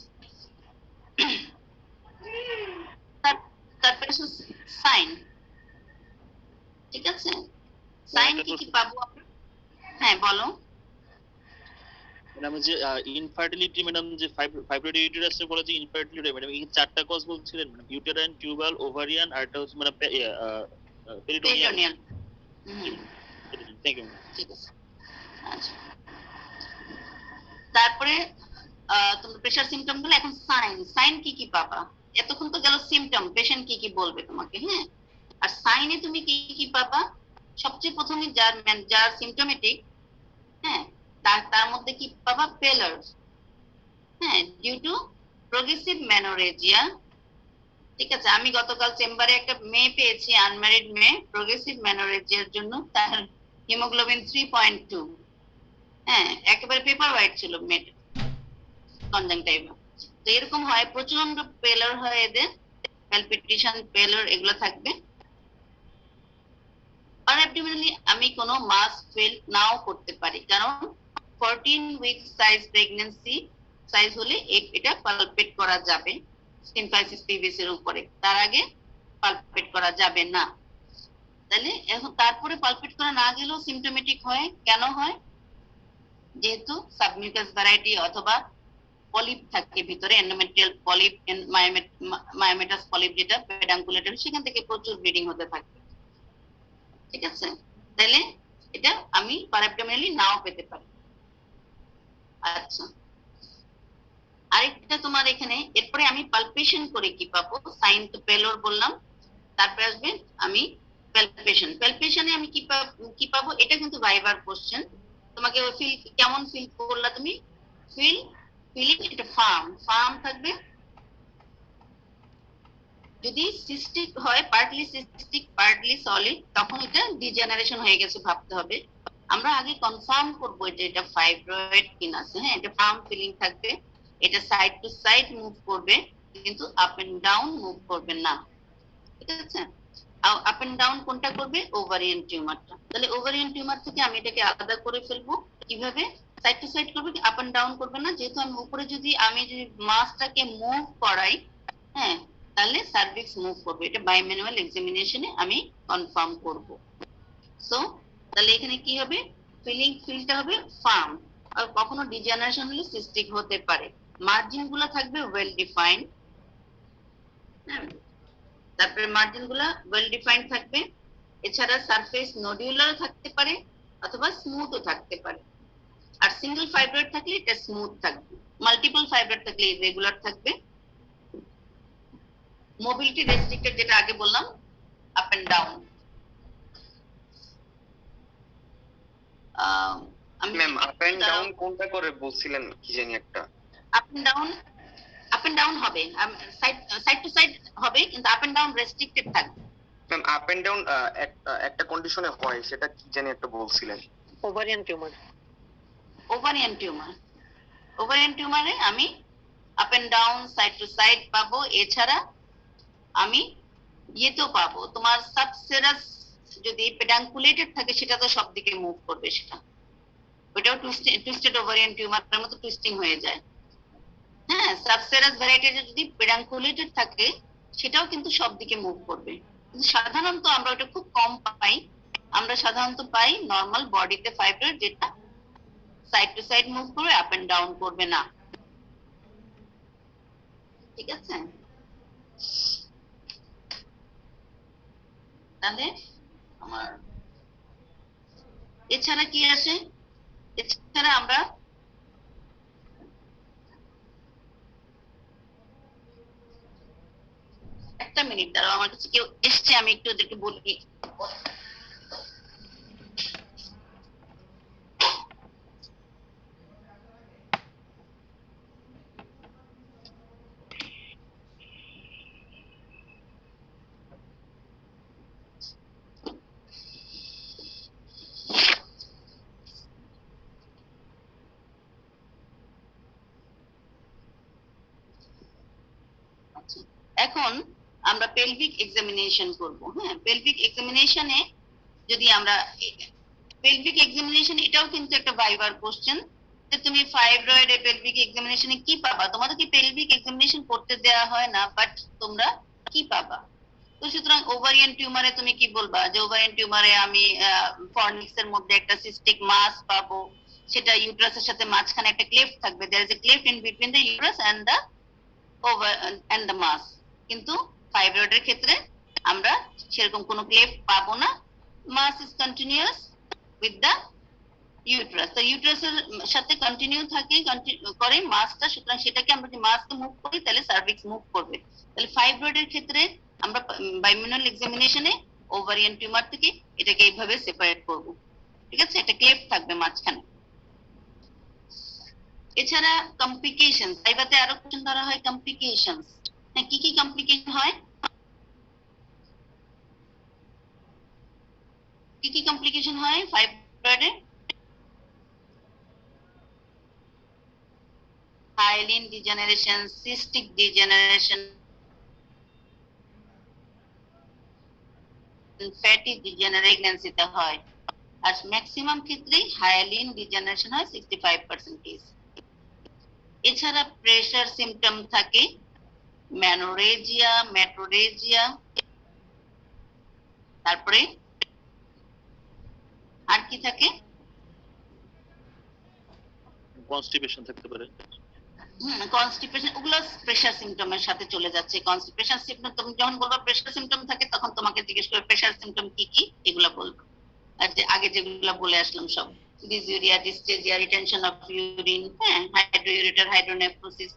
তারপরে সাইন, ঠিক আছে? সাইন কি কি পাবো আমরা? হ্যাঁ বলো। ম্যাডাম যে ইনফার্টিলিটি, ম্যাডাম যে ফাইব্রয়েড ইউটেরাস বলে যে ইনফার্টিলিটি, ম্যাডাম এই চারটা কজ বলছিলেন ম্যাডাম, ইউটেরাইন, টিউবাল, ওভারিয়ান, আর এটা হচ্ছে madam peritoneal. Peritoneal. Thank you. ঠিক আছে, আচ্ছা। তারপরে তোমার প্রেশার সিমটম গুলো, এখন সাইন। সাইন কি কি পাবা? এতক্ষণ তো গেল সিমটম, পেশেন্ট কি কি বলবে তোমাকে, হ্যাঁ। আর সাইনে তুমি কি কি পাবা? সবচেয়ে প্রথমে যার সিমটোমেটিক, হ্যাঁ, তার মধ্যে কি পাবা? পেলার, হ্যাঁ, ডিউ টু প্রোগ্রেসিভ মেনোরেজিয়া। ঠিক আছে, আমি গতকাল চেম্বারে একটা মেয়ে পেয়েছি, আনম্যারিড মেয়ে, প্রোগ্রেসিভ মেনোরেজিয়ার জন্য তার হিমোগ্লোবিন 3.2, হ্যাঁ, একেবারে পেপার হোয়াইট ছিল মেয়েটা, কনজাংটাইভা। তো এরকম হয়, প্রচন্ড পেলার হয় এদের, প্যালপিটেশন, পেলার এগুলো থাকবে। আর অ্যাবডোমিনালি আমি কোনো মাস ফিল নাও করতে পারি, কারণ 14 উইক সাইজ প্রেগন্যান্সি সাইজ হলে এটা পালপেট করা যাবে সিনফাইসিস পিভিএস এর উপরে, তার আগে পালপেট করা যাবে না। তাহলে এখন তারপরে পালপেট করা না গেলেও সিমটোমেটিক হয়। কেন হয়? যেহেতু সাবমিউকাস ভ্যারাইটি অথবা পলিপ থাকে ভিতরে, এন্ডোমেট্রিয়াল পলিপ, মায়োমেটাস পলিপ যেটা পেডাঙ্কুলেটেড, সেখান থেকে প্রচুর ব্লিডিং হতে থাকে। ঠিক আছে, তাহলে এটা আমি প্যারাবডোমিনালি নাও পেতে পারি। আচ্ছা, আরেকটা তোমার এখানে, এরপরে আমি পালপেশন করে কি পাবো? সাইন তো পেলোর বললাম, তারপরে আসবে আমি পালপেশন। পালপেশনে আমি কি পাবো? এটা কিন্তু ভাইবার কোশ্চেন, তোমাকে ফিল কেমন ফিল করলা তুমি? ফিলিং এটা ফার্ম থাকবে। যদি সিস্টিক হয়, পার্টলি সিস্টিক পার্টলি সলিড, তখন এটা ডিজেনারেশন হয়ে গেছে ভাবতে হবে। আমরা আগে কনফার্ম করবো এটা ফাইব্রয়েড কিনা, হ্যাঁ। এটা ফার্ম ফিলিং থাকবে, এটা সাইড টু সাইড মুভ করবে, কিন্তু আপ এন্ড ডাউন মুভ করবে না। ঠিক আছে, আপ এন্ড ডাউন কোনটা করবে? ওভারিয়ান টিউমারটা। তাহলে ওভারিয়ান টিউমার থেকে আমি এটাকে আলাদা করে ফেলবো কিভাবে? সাইড টু সাইড করবে, আপ এন্ড ডাউন করবে না। যেহেতু আমি উপরে যদি মাসটাকে মুভ করাই, হ্যাঁ, তাহলে সার্ভিক্স মুভ করবে। এটা বাই ম্যানুয়াল এক্সামিনেশনে আমি কনফার্ম করব। সো তাহলে এখানে কি হবে? ফিলটা হবে ফার্ম, আর কখনো ডিজেনারেশন হলে সিস্টিক হতে পারে। মার্জিন গুলো থাকবে ওয়েল ডিফাইন্ড, তারপরে মার্জিন গুলা ওয়েল ডিফাইন্ড থাকবে। এছাড়া সারফেস নোডিউলার থাকতে পারে অথবা স্মুথও থাকতে পারে। আর সিঙ্গেল ফাইব্রয়েড থাকলে এটা স্মুথ থাকবে, মাল্টিপল ফাইব্রয়েড থাকলে ইরেগুলার থাকবে। মোবিলিটি রেস্ট্রিক্টেড, যেটা আগে বললাম, up and down. Ma'am up and down কোনটা করে বলছিলেন কি জানি একটা? আপ এন্ড ডাউন হবে, সাইড টু সাইড হবে, কিন্তু আপ এন্ড ডাউন রেস্ট্রিক্টেড থাকবে। ম্যাম আপ এন্ড ডাউন একটা কন্ডিশনে হয়, সেটা কি জানি একটা বলছিলেন? Ovarian tumour. ওভারিয়ান টিউমারে আমি up and down, side to side পাবো। এছাড়া আমি ইয়েতেও পাবো, তোমার সাবসেরাস যদি পেডাঙ্কুলেটেড থাকে, সেটা তো সব দিকে মুভ করবে, সেটা ওটাও টুইস্টেড ওভারিয়ান টিউমারের মতো টুইস্টিং হয়ে যায়। হ্যাঁ, সাবসেরাস ভ্যারাইটি যদি পেডাঙ্কুলেটেড থাকে, সেটাও কিন্তু সব দিকে মুভ করবে। কিন্তু সাধারণত আমরা ওটা খুব কম পাই। আমরা সাধারণত পাই নর্মাল বডিতে ফাইব্রয়েড, যেটা সাইড টু সাইড মুভ করবে, আপ এন্ড ডাউন করবে না। ঠিক আছে, তাহলে আমার এছাড়া কি আসে? এছাড়া আমরা একটা মিনিট দাঁড়াও, আমার কাছে কেউ এসছে, আমি একটু ওদেরকে বলি। এখন আমরা পেলভিক এক্সামিনেশন করব। হ্যাঁ, পেলভিক এক্সামিনেশনে যদি আমরা পেলভিক এক্সামিনেশন, এটাও কিন্তু একটা ভাইবার কোশ্চেন। তুমি ফাইব্রয়েড পেলভিক এক্সামিনেশনে কি পাবা? তোমাদের কি পেলভিক এক্সামিনেশন করতে দেওয়া হয় না, বাট তোমরা কি পাবা? তো সুতরাং ওভারিয়ান টিউমারে তুমি কি বলবা যে ওভারিয়ান টিউমারে আমি ফর্নিক্স এর মধ্যে একটা সিস্টিক মাস পাবো, সেটা ইউট্রাসের সাথে মাঝখানে একটা ক্লেফট থাকবে, there is a cleft in between the uterus and the ovary and the mass. কিন্তু ফাইব্রয়েডের ক্ষেত্রে আমরা সেরকম কোনো ক্লেফট পাবো না, mass is continuous with the uterus. তো ইউট্রাসের সাথে কন্টিনিউ থাকে করে মাসটা, সুতরাং সেটাকে আমরা যদি মাসকে মুভ করি তাহলে সার্ভিক্স মুভ করবে। তাহলে ফাইব্রয়েডের ক্ষেত্রে আমরা বাইমিনাল এক্সামিনেশনে ওভারিয়ান টিউমার থেকে এটাকে এইভাবে সেপারেট করব, ঠিক আছে? এটা ক্লেফট থাকবে মাঝখানে। এছাড়া কমপ্লিকেশনস, ফাইবাতে আরো কোশ্চেন ধরা হয় কমপ্লিকেশনস। হ্যাঁ, কি কি কমপ্লিকেশন হয়? কি কি কমপ্লিকেশন হয় ফাইব্রয়েডে? Hyaline degeneration, cystic degeneration, fatty degeneration হয়। আর ম্যাক্সিমাম ক্ষেত্রেই হাইলিন ডিজেনারেশন হয় 65%। এছাড়া প্রেসার সিম্পটম থাকে, ম্যানোরেজিয়া, মেট্রোরেজিয়া, তারপরে আর কি থাকে? কনস্টিপেশন থাকতে পারে। কনস্টিপেশন, ওগুলো প্রেসার সিম্পটমের সাথে চলে যাচ্ছে। কনস্টিপেশন সিম্পটম তুমি যখন বলবা প্রেসার সিম্পটম থাকে, তখন তোমাকে জিজ্ঞেস করবে প্রেসার সিম্পটম কি কি, এগুলা বলবো। আর যে আগে যেগুলো বলে আসলাম সব, ডিসইউরিয়া, ডিসটেজিয়া, রিটেনশন অফ ইউরিন, হ্যাঁ, হাইড্রোইউরেটার হাইড্রোনেফ্রোসিস,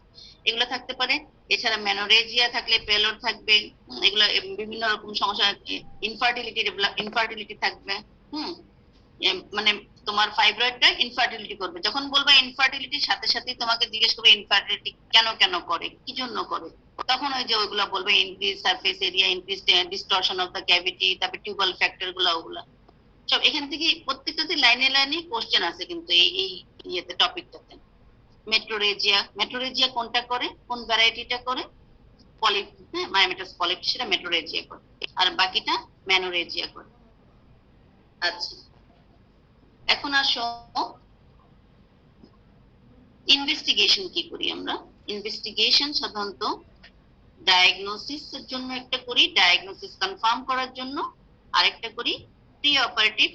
এগুলো থাকতে পারে। এছাড়া মেনোরেজিয়া থাকলে পেলোড থাকবে, এগুলো বিভিন্ন রকম সমস্যা, ইনফার্টিলিটি থাকবে। মানে তোমার ফাইব্রয়েডটা ইনফার্টিলিটি করবে। যখন বলবা ইনফার্টিলিটির সাথে সাথে তোমাকে জিজ্ঞেস করবে ইনফার্টিলিটি কেন কেন করে, কি জন্য করে, তখন ওই যে ওইগুলা বলবে increase surface area, increase distortion of the cavity, তারপরে টিউবাল ফ্যাক্টর গুলা, ওগুলা সব এখান থেকে প্রত্যেকটাতে লাইনে লাইনে কোশ্চেন আছে কিন্তু এই ইয়েতে টপিকটাতে। মেট্রোরেজিয়া কোনটা করে, কোন ভ্যারাইটিটা করে? পলিপ, হ্যাঁ, মায়োমেটাস পলিপ, সেটা মেট্রোরেজিয়া করে, আর বাকিটা ম্যানোরেজিয়া করে। আচ্ছা, এখন আসো ইনভেস্টিগেশন কি করি আমরা। ইনভেস্টিগেশন সাধারণত ডায়াগনোসিস এর জন্য একটা করি, ডায়াগনোসিস কনফার্ম করার জন্য, আরেকটা করি প্রি অপারেটিভ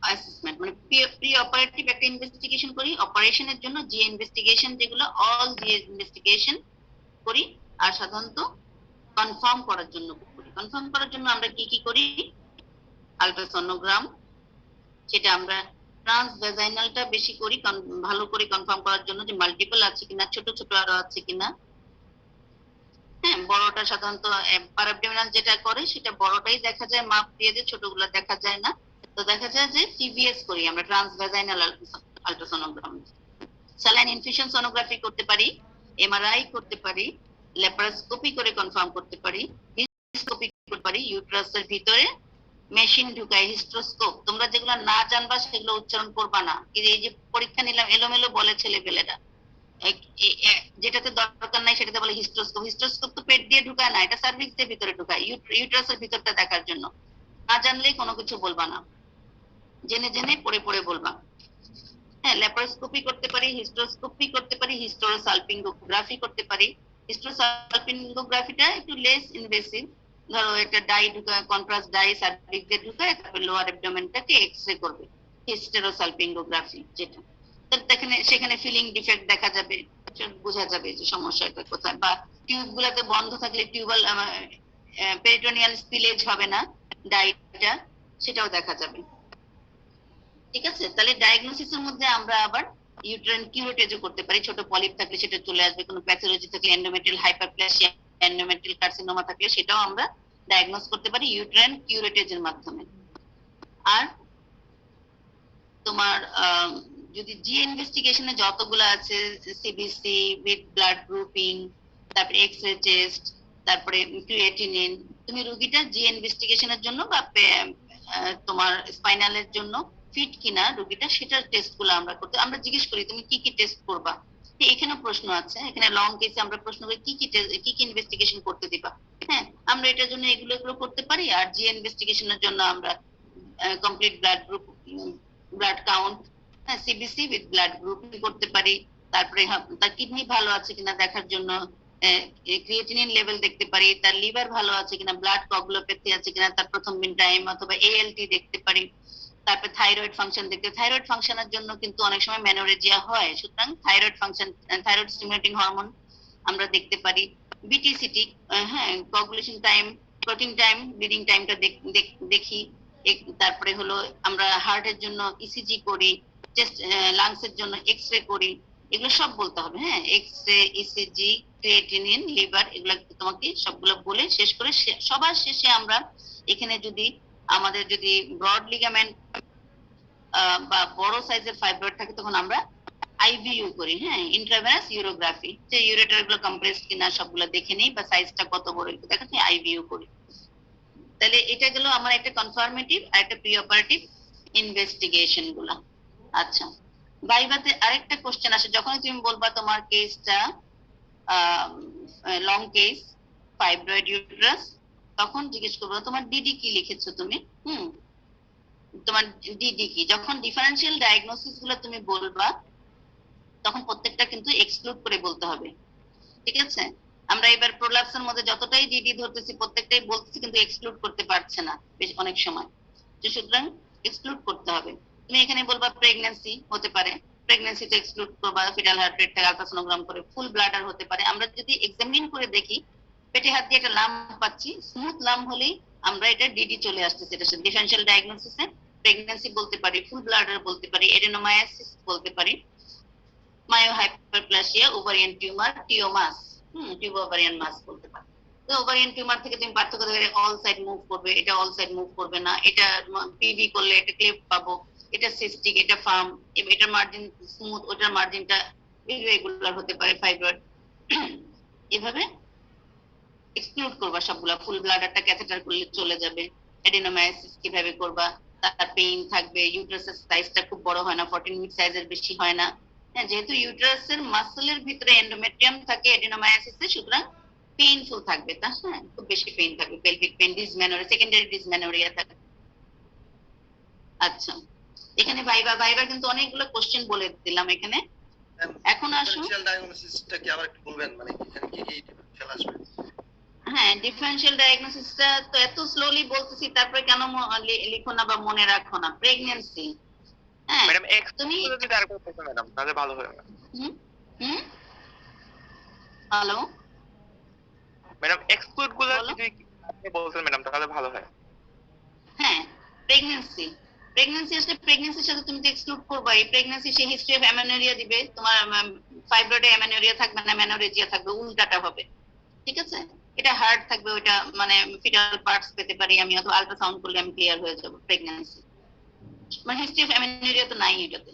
অ্যাসেসমেন্ট, মানে প্রি অপারেটিভ একটা ইনভেস্টিগেশন করি অপারেশনের জন্য, যে ইনভেস্টিগেশন যেগুলো অল যে ইনভেস্টিগেশন করি, আর সাধারণত কনফার্ম করার জন্য করি। কনফার্ম করার জন্য আমরা কি কি করি? আলট্রাসোনোগ্রাম, সেটা আমরা ট্রান্সভ্যাজাইনালটা বেশি করি ভালো করে কনফার্ম করার জন্য যে মাল্টিপল আছে কিনা, ছোট ছোট আরো আছে কিনা। হ্যাঁ, বড়টা সাধারণত প্যারাবডোমিনাল যেটা করে সেটা বড়টাই দেখা যায় মাপ দিয়ে, যে ছোটগুলো দেখা যায় না। তো দেখা যায় যে টিভিএস করি আমরা, transvaginal ultrasonogram. Saline infusion sonography করতে পারি, এমআরআই করতে পারি, ল্যাপারোস্কোপি করে কনফার্ম করতে পারি, হিস্টোস্কোপি করতে পারি, ইউট্রাসের ভিতরে মেশিন ঢুকাই, হিস্টোস্কোপ। তোমরা যেগুলো না জানবা সেগুলো উচ্চারণ করবা না। এই যে পরীক্ষা নিলাম এলোমেলো বলে ছেলেপেলেরা, যেটাতে দরকার নাই সেটাতে বলে হিস্টোস্কোপ। হিস্টোস্কোপ তো পেট দিয়ে ঢুকায় না, এটা সার্ভিক্সের ভিতরে ঢুকায়, ইউট্রাসের ভিতরটা দেখার জন্য। না জানলে কোনো কিছু বলবা না, জেনে জেনে পড়ে পড়ে বলবা। হ্যাঁ, ল্যাপারোস্কোপি করতে পারি, হিস্টোস্কোপি করতে পারি, হিস্টোসালপিঙ্গোগ্রাফি করতে পারি। হিস্টোসালপিঙ্গোগ্রাফিটা একটু লেস ইনভেসিভ, ধরো একটা ডাই ঢুকায়, কন্ট্রাস্ট ডাই সার্ভিক্সে ঢুকায়, তারপর লোয়ার অ্যাবডোমেনটাকে এক্সরে করবে, হিস্টেরোসালপিঙ্গোগ্রাফি যেটা। সেখানে ফিলিং ডিফেক্ট দেখা যাবে, বোঝা যাবে যে সমস্যাটা কোথায়, বা টিউব গুলাতে বন্ধ থাকলে টিউবাল পেরিটোনিয়াল স্পিলেজ হবে না ডাইটা, সেটাও দেখা যাবে। ঠিক আছে, তাহলে ডায়াগনোসিসের মধ্যে আমরা আবার ইউটেরাইন কিউরেটেজও করতে পারি। ছোট পলিপ থাকলে সেটা চলে আসবে, কোনো প্যাথোলজি থাকলে, এন্ডোমেট্রিয়াল হাইপারপ্লেসিয়া, এন্ডোমেট্রিয়াল কার্সিনোমা থাকলে সেটাও আমরা ডায়াগনোস করতে পারি ইউটেরাইন কিউরেটেজের মাধ্যমে। আর তোমার যদি জি ইনভেস্টিগেশনে যতগুলো আছে, সিবিসি উইথ ব্লাড গ্রুপিং, তারপরে এক্সরে টেস্ট, তারপরে ক্রিয়েটিনিন, তুমি রোগীটা জি ইনভেস্টিগেশনের জন্য বা তোমার স্পাইনালের জন্য ফিট কিনা রোগীটা, সেটার টেস্ট গুলো আমরা জিজ্ঞেস করি তুমি কি কি টেস্ট করবা। এখানে প্রশ্ন আছে, এখানে লং কেসে আমরা প্রশ্ন করি কি কি ইনভেস্টিগেশন করতে দিবা। হ্যাঁ, আমরা এটার জন্য এগুলো করতে পারি। আর জি ইনভেস্টিগেশনের জন্য আমরা complete blood group, blood count, হ্যাঁ, সিবিসি উইথ ব্লাড গ্রুপিং করতে পারি। তারপরে তার কিডনি ভালো আছে কিনা দেখার জন্য ক্রিয়েটিনিন লেভেল দেখতে পারি, তার লিভার ভালো আছে কিনা, ব্লাড কগুলোপ্যাথি আছে কিনা তার প্রথম টাইম, অথবা এএলটি দেখতে পারি। তারপর থাইরয়েড ফাংশন দেখতে, থাইরয়েড ফাংশনের জন্য কিন্তু অনেক সময় মেনোরেজিয়া হয়, সুতরাং thyroid function, thyroid stimulating hormone আমরা দেখতে পারি। বিটিসিটি, হ্যাঁ, কগুলেশন টাইম, প্রোটিন টাইম, ব্লিডিং টাইমটা দেখি। তারপরে হলো আমরা হার্টের জন্য ইসিজি করি, চেস্ট লাংস এর জন্য এক্সরে করি, এগুলো সব বলতে হবে। হ্যাঁ, এক্সরে, ইসিজি, ক্রিয়েটিনিন, লিভার, এগুলো তোমাকে সবগুলো বলে শেষ করে সবার শেষে আমরা এখানে যদি আমাদের যদি ব্রড লিগামেন্ট বা বড় সাইজের ফাইব্রয়েড থাকে তখন আমরা আইভিইউ করি। হ্যাঁ, ইন্ট্রাভেনাস ইউরোগ্রাফি, যে ইউরেটার গুলো কম্প্রেস কিনা সবগুলো দেখে নেই, বা সাইজটা কত বড় একটু দেখাচ্ছি, আইভিইউ করি। তাহলে এটা গেল আমার একটা কনফার্মেটিভ আর একটা প্রি অপারেটিভ ইনভেস্টিগেশন গুলা। আচ্ছা, ভাইভাতে আরেকটা কোশ্চেন আসে, যখন তুমি বলবা তোমার কেসটা লং কেস, ফাইব্রয়েড ইউটেরাস, তখন জিজ্ঞেস করবো তোমার ডিডি কি লিখেছো তুমি। তোমার ডিডি কি, যখন ডিফারেন্সিয়াল ডায়াগনোসিস গুলো তুমি বলবা তখন প্রত্যেকটা কিন্তু এক্সক্লুড করে বলতে হবে, ঠিক আছে? আমরা এবার প্রোলাপসের মধ্যে যতটাই ডিডি ধরতেছি প্রত্যেকটাই বলতেছি, কিন্তু এক্সক্লুড করতে পারছে না বেশ অনেক সময়, তো সুতরাং এক্সক্লুড করতে হবে। তুমি এখানে বলবা প্রেগন্যান্সি হতে পারে, প্রেগন্যান্সিতে এক্সক্লুড করবা, ফিটাল হার্ট রেট থেকে আলট্রাসোনোগ্রাম করে, ফুল ব্লাডার হতে পারে। আমরা যদি এক্সামিন করে দেখি পেটে হাত দিয়ে একটা লাম্প পাচ্ছি, স্মুথ লাম্প হলেই আমরা এটা ডিডি চলে আসতেছে, এটা ডিফারেন্সিয়াল ডায়াগনোসিসে প্রেগন্যান্সি বলতে পারি, ফুল ব্লাডার বলতে পারি, এডেনোমায়াসিস বলতে পারি, মায়োহাইপারপ্লাসিয়া, ওভারিয়ান টিউমার, টিওমাস, টিউব ওভারিয়ান মাস বলতে পারি। তো ওভারিয়ান টিউমার থেকে তুমি পার্থক্য দেখে অল সাইড মুভ করবে, এটা অল সাইড মুভ করবে না, এটা পিভি করলে এটা ক্লেপ পাবো, এটা সিস্টিক, এটা ফার্ম, এটার মার্জিন স্মুথ, ওটার মার্জিনটা ইররেগুলার হতে পারে, ফাইব্রয়েড। এভাবে এক্সক্লুড করবা সবগুলা। ফুল ব্লাডারটা ক্যাথেটার করলে চলে যাবে। এডেনোমায়াসিস কিভাবে করবা, তার পেইন থাকবে, ইউটেরাসের সাইজটা খুব বড় হয় না, 14 উইক সাইজের বেশি হয় না। হ্যাঁ, যেহেতু ইউটেরাসের মাসলের ভিতরে এন্ডোমেট্রিয়াম থাকে এডেনোমায়াসিসে, সুতরাং পেইনফুল থাকবে, তা হ্যাঁ, খুব বেশি পেইন থাকবে, pelvic pain, dysmenorrhoea, secondary dysmenorrhoea থাকবে। আচ্ছা, এখানে ভাইবার কিন্তু অনেকগুলো কোশ্চেন বলে দিলাম এখানে। এখন আসুন, ডিফারেনশিয়াল ডায়াগনোসিসটা কি আবার একটু বলবেন, মানে এখানে কি কি ডিফারেনশিয়াল আসবে? হ্যাঁ, ডিফারেন্সিয়াল ডায়াগনোসিসটা তো এত স্লোলি বলতেছি, তারপরে কেন লিখো না বা মনে রাখো না? প্রেগন্যান্সি, হ্যাঁ ম্যাডাম তুমি যদি আর করতে ম্যাডাম তাহলে ভালো হয়। হ্যালো, ম্যাডাম এক্সক্লুড গুলো বলো। যদি আপনি বলছেন ম্যাডাম তাহলে ভালো হয়। হ্যাঁ, প্রেগন্যান্সি আসলে প্রেগন্যান্সির সাথে তুমি তো এক্সক্লুড করবা। এই pregnancy say history of amenorrhoea দিবে, তোমার ফাইব্রয়েডে অ্যামেনোরিয়া থাকবে না, ম্যানোরেজিয়া থাকবে, উল্টাটা হবে, ঠিক আছে? এটা হার্ড থাকবে, ওটা মানে ফিটাল পার্টস পেতে পারি আমি, অথবা আল্ট্রাসাউন্ড করলে আমি ক্লিয়ার হয়ে যাব প্রেগন্যান্সি। মানে হিস্ট্রি অফ অ্যামেনোরিয়া তো নাই এটাতে,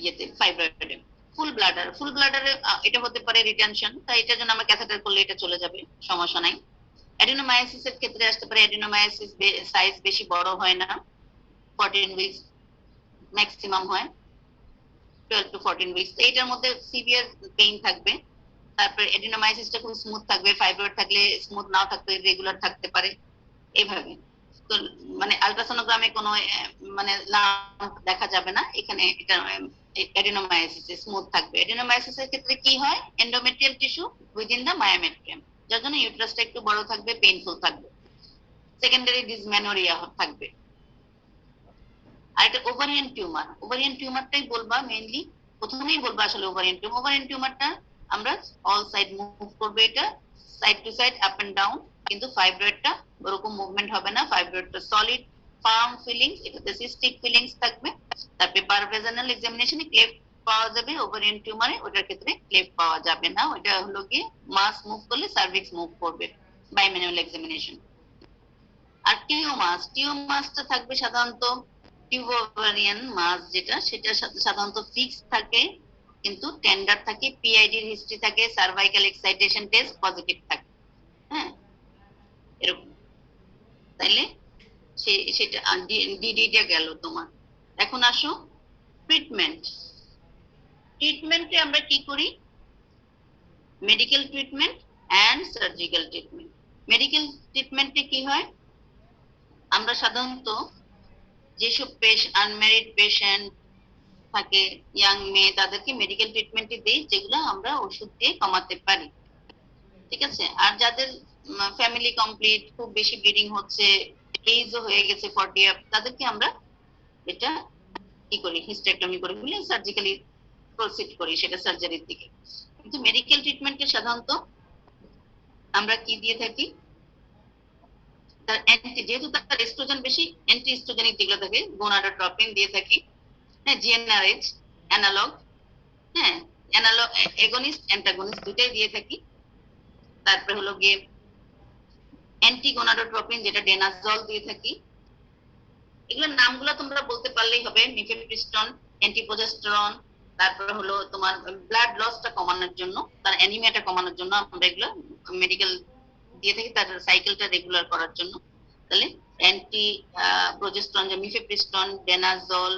ইয়েতে ফাইব্রয়েডে। ফুল ব্লাডারে এটা হতে পারে রিটেনশন, তাই এটার জন্য আমরা ক্যাথেটার করলে এটা চলে যাবে, সমস্যা নাই। অ্যাডিনোমায়াসিস এর ক্ষেত্রে আসতে পারে, অ্যাডিনোমায়াসিস সাইজ বেশি বড় হয় না, 14 উইকস ম্যাক্সিমাম হয়, 12 to 14 উইকস। এইটার মধ্যে সিভিয়ার পেইন থাকবে। তারপর এডিনোমায়াসিসটা খুব স্মুথ থাকবে, ফাইব্রয়েড থাকলে স্মুথ নাও থাকতে রেগুলার থাকতে পারে, এইভাবে। তো মানে আলট্রাসোনোগ্রামে কোনো মানে লাম্প দেখা যাবে না এখানে, এটা এডিনোমায়াসিসে স্মুথ থাকবে। এডিনোমায়াসিসের ক্ষেত্রে কি হয়, এন্ডোমেট্রিয়াল টিস্যু উইদিন দা মায়োমেট্রিয়াম, যার জন্য ইউটেরাসটা একটু বড় থাকবে, পেইনফুল থাকবে, সেকেন্ডারি ডিসমেনোরিয়া থাকবে। আর একটা ওভারিয়ান টিউমারটাই বলবা মেইনলি, প্রথমেই বলবা আসলে ওভারিয়ান টিউমারটা আমরা অল সাইড মুভ করবে, এটা side to side up and down, কিন্তু ফাইব্রয়েডটা ওরকম মুভমেন্ট হবে না, ফাইব্রয়েডটা সলিড ফার্ম ফিলিংস, এটাতে সিস্টিক ফিলিংস থাকবে। তারপরে পারভেজানাল এক্সামিনেশনে ক্লেফট পাওয়া যাবে, ওভারিয়ান টিউমারে ওটার ক্ষেত্রে ক্লেফট পাওয়া যাবে না, ওটা হলো গিয়ে মাস মুভ করলে সার্ভিক্স মুভ করবে বাই ম্যানুয়াল এক্সামিনেশন। আর টিউমাসটা থাকবে সাধারণত টিউব ওভারিয়ান মাস, যেটা সেটা সাধারণত ফিক্স থাকে, কিন্তু টেন্ডার থাকে, পিআইডির হিস্ট্রি থাকে, সার্ভাইকাল এক্সাইটেশন টেস্ট পজিটিভ থাকে, হ্যাঁ এরকম। তাইলে সেটা ডিডিটা গেল তোমার। এখন আসো ট্রিটমেন্টে আমরা কি করি, medical treatment and surgical treatment. Medical ট্রিটমেন্টে কি হয়, আমরা সাধারণত যেসব আনম্যারিড পেশেন্ট, থাকে, ইয়াং মেয়ে, তাদেরকে মেডিকেল ট্রিটমেন্টই দিই, যেগুলো আমরা ওষুধ দিয়ে কমাতে পারি। ঠিক আছে। আর যাদের ফ্যামিলি কমপ্লিট, খুব বেশি ব্লিডিং হচ্ছে, এজও হয়ে গেছে 40 আপ, তাদেরকে আমরা এটা কি করি, হিস্টেক্টমি করে ফেলে সার্জিক্যালি প্রসিড করি, সেটা সার্জারির দিকে। কিন্তু মেডিকেল ট্রিটমেন্টে সাধারণত আমরা কি দিয়ে থাকি, তার অ্যান্টি, যেহেতু তার এস্ট্রোজেন বেশি, অ্যান্টি এস্ট্রোজেনিক যেগুলো থাকে গোনাডোট্রপিন দিয়ে থাকি, হ্যাঁ, জিএনআরএইচ অ্যানালগ, হ্যাঁ, অ্যানালগ এগোনিস্ট অ্যান্টাগনিস্ট দুটাই দিয়ে থাকি। তারপরে হলো গিয়ে অ্যান্টি গোনাডোট্রপিন যেটা ডেনাজল দিয়ে থাকি। এগুলোর নামগুলো তোমরা বলতে পারলেই হবে, মিফেপ্রিস্টন, অ্যান্টিপ্রোজেস্টেরন। তারপরে হলো তোমার ব্লাড লসটা কমানোর জন্য, তার অ্যানিমিয়াটা কমানোর জন্য আমরা এগুলো মেডিকেল দিয়ে থাকি, তার সাইকেলটা রেগুলার করার জন্য। তাহলে অ্যান্টি প্রোজেস্টেরন যে মিফেপ্রিস্টন, ডেনাজল,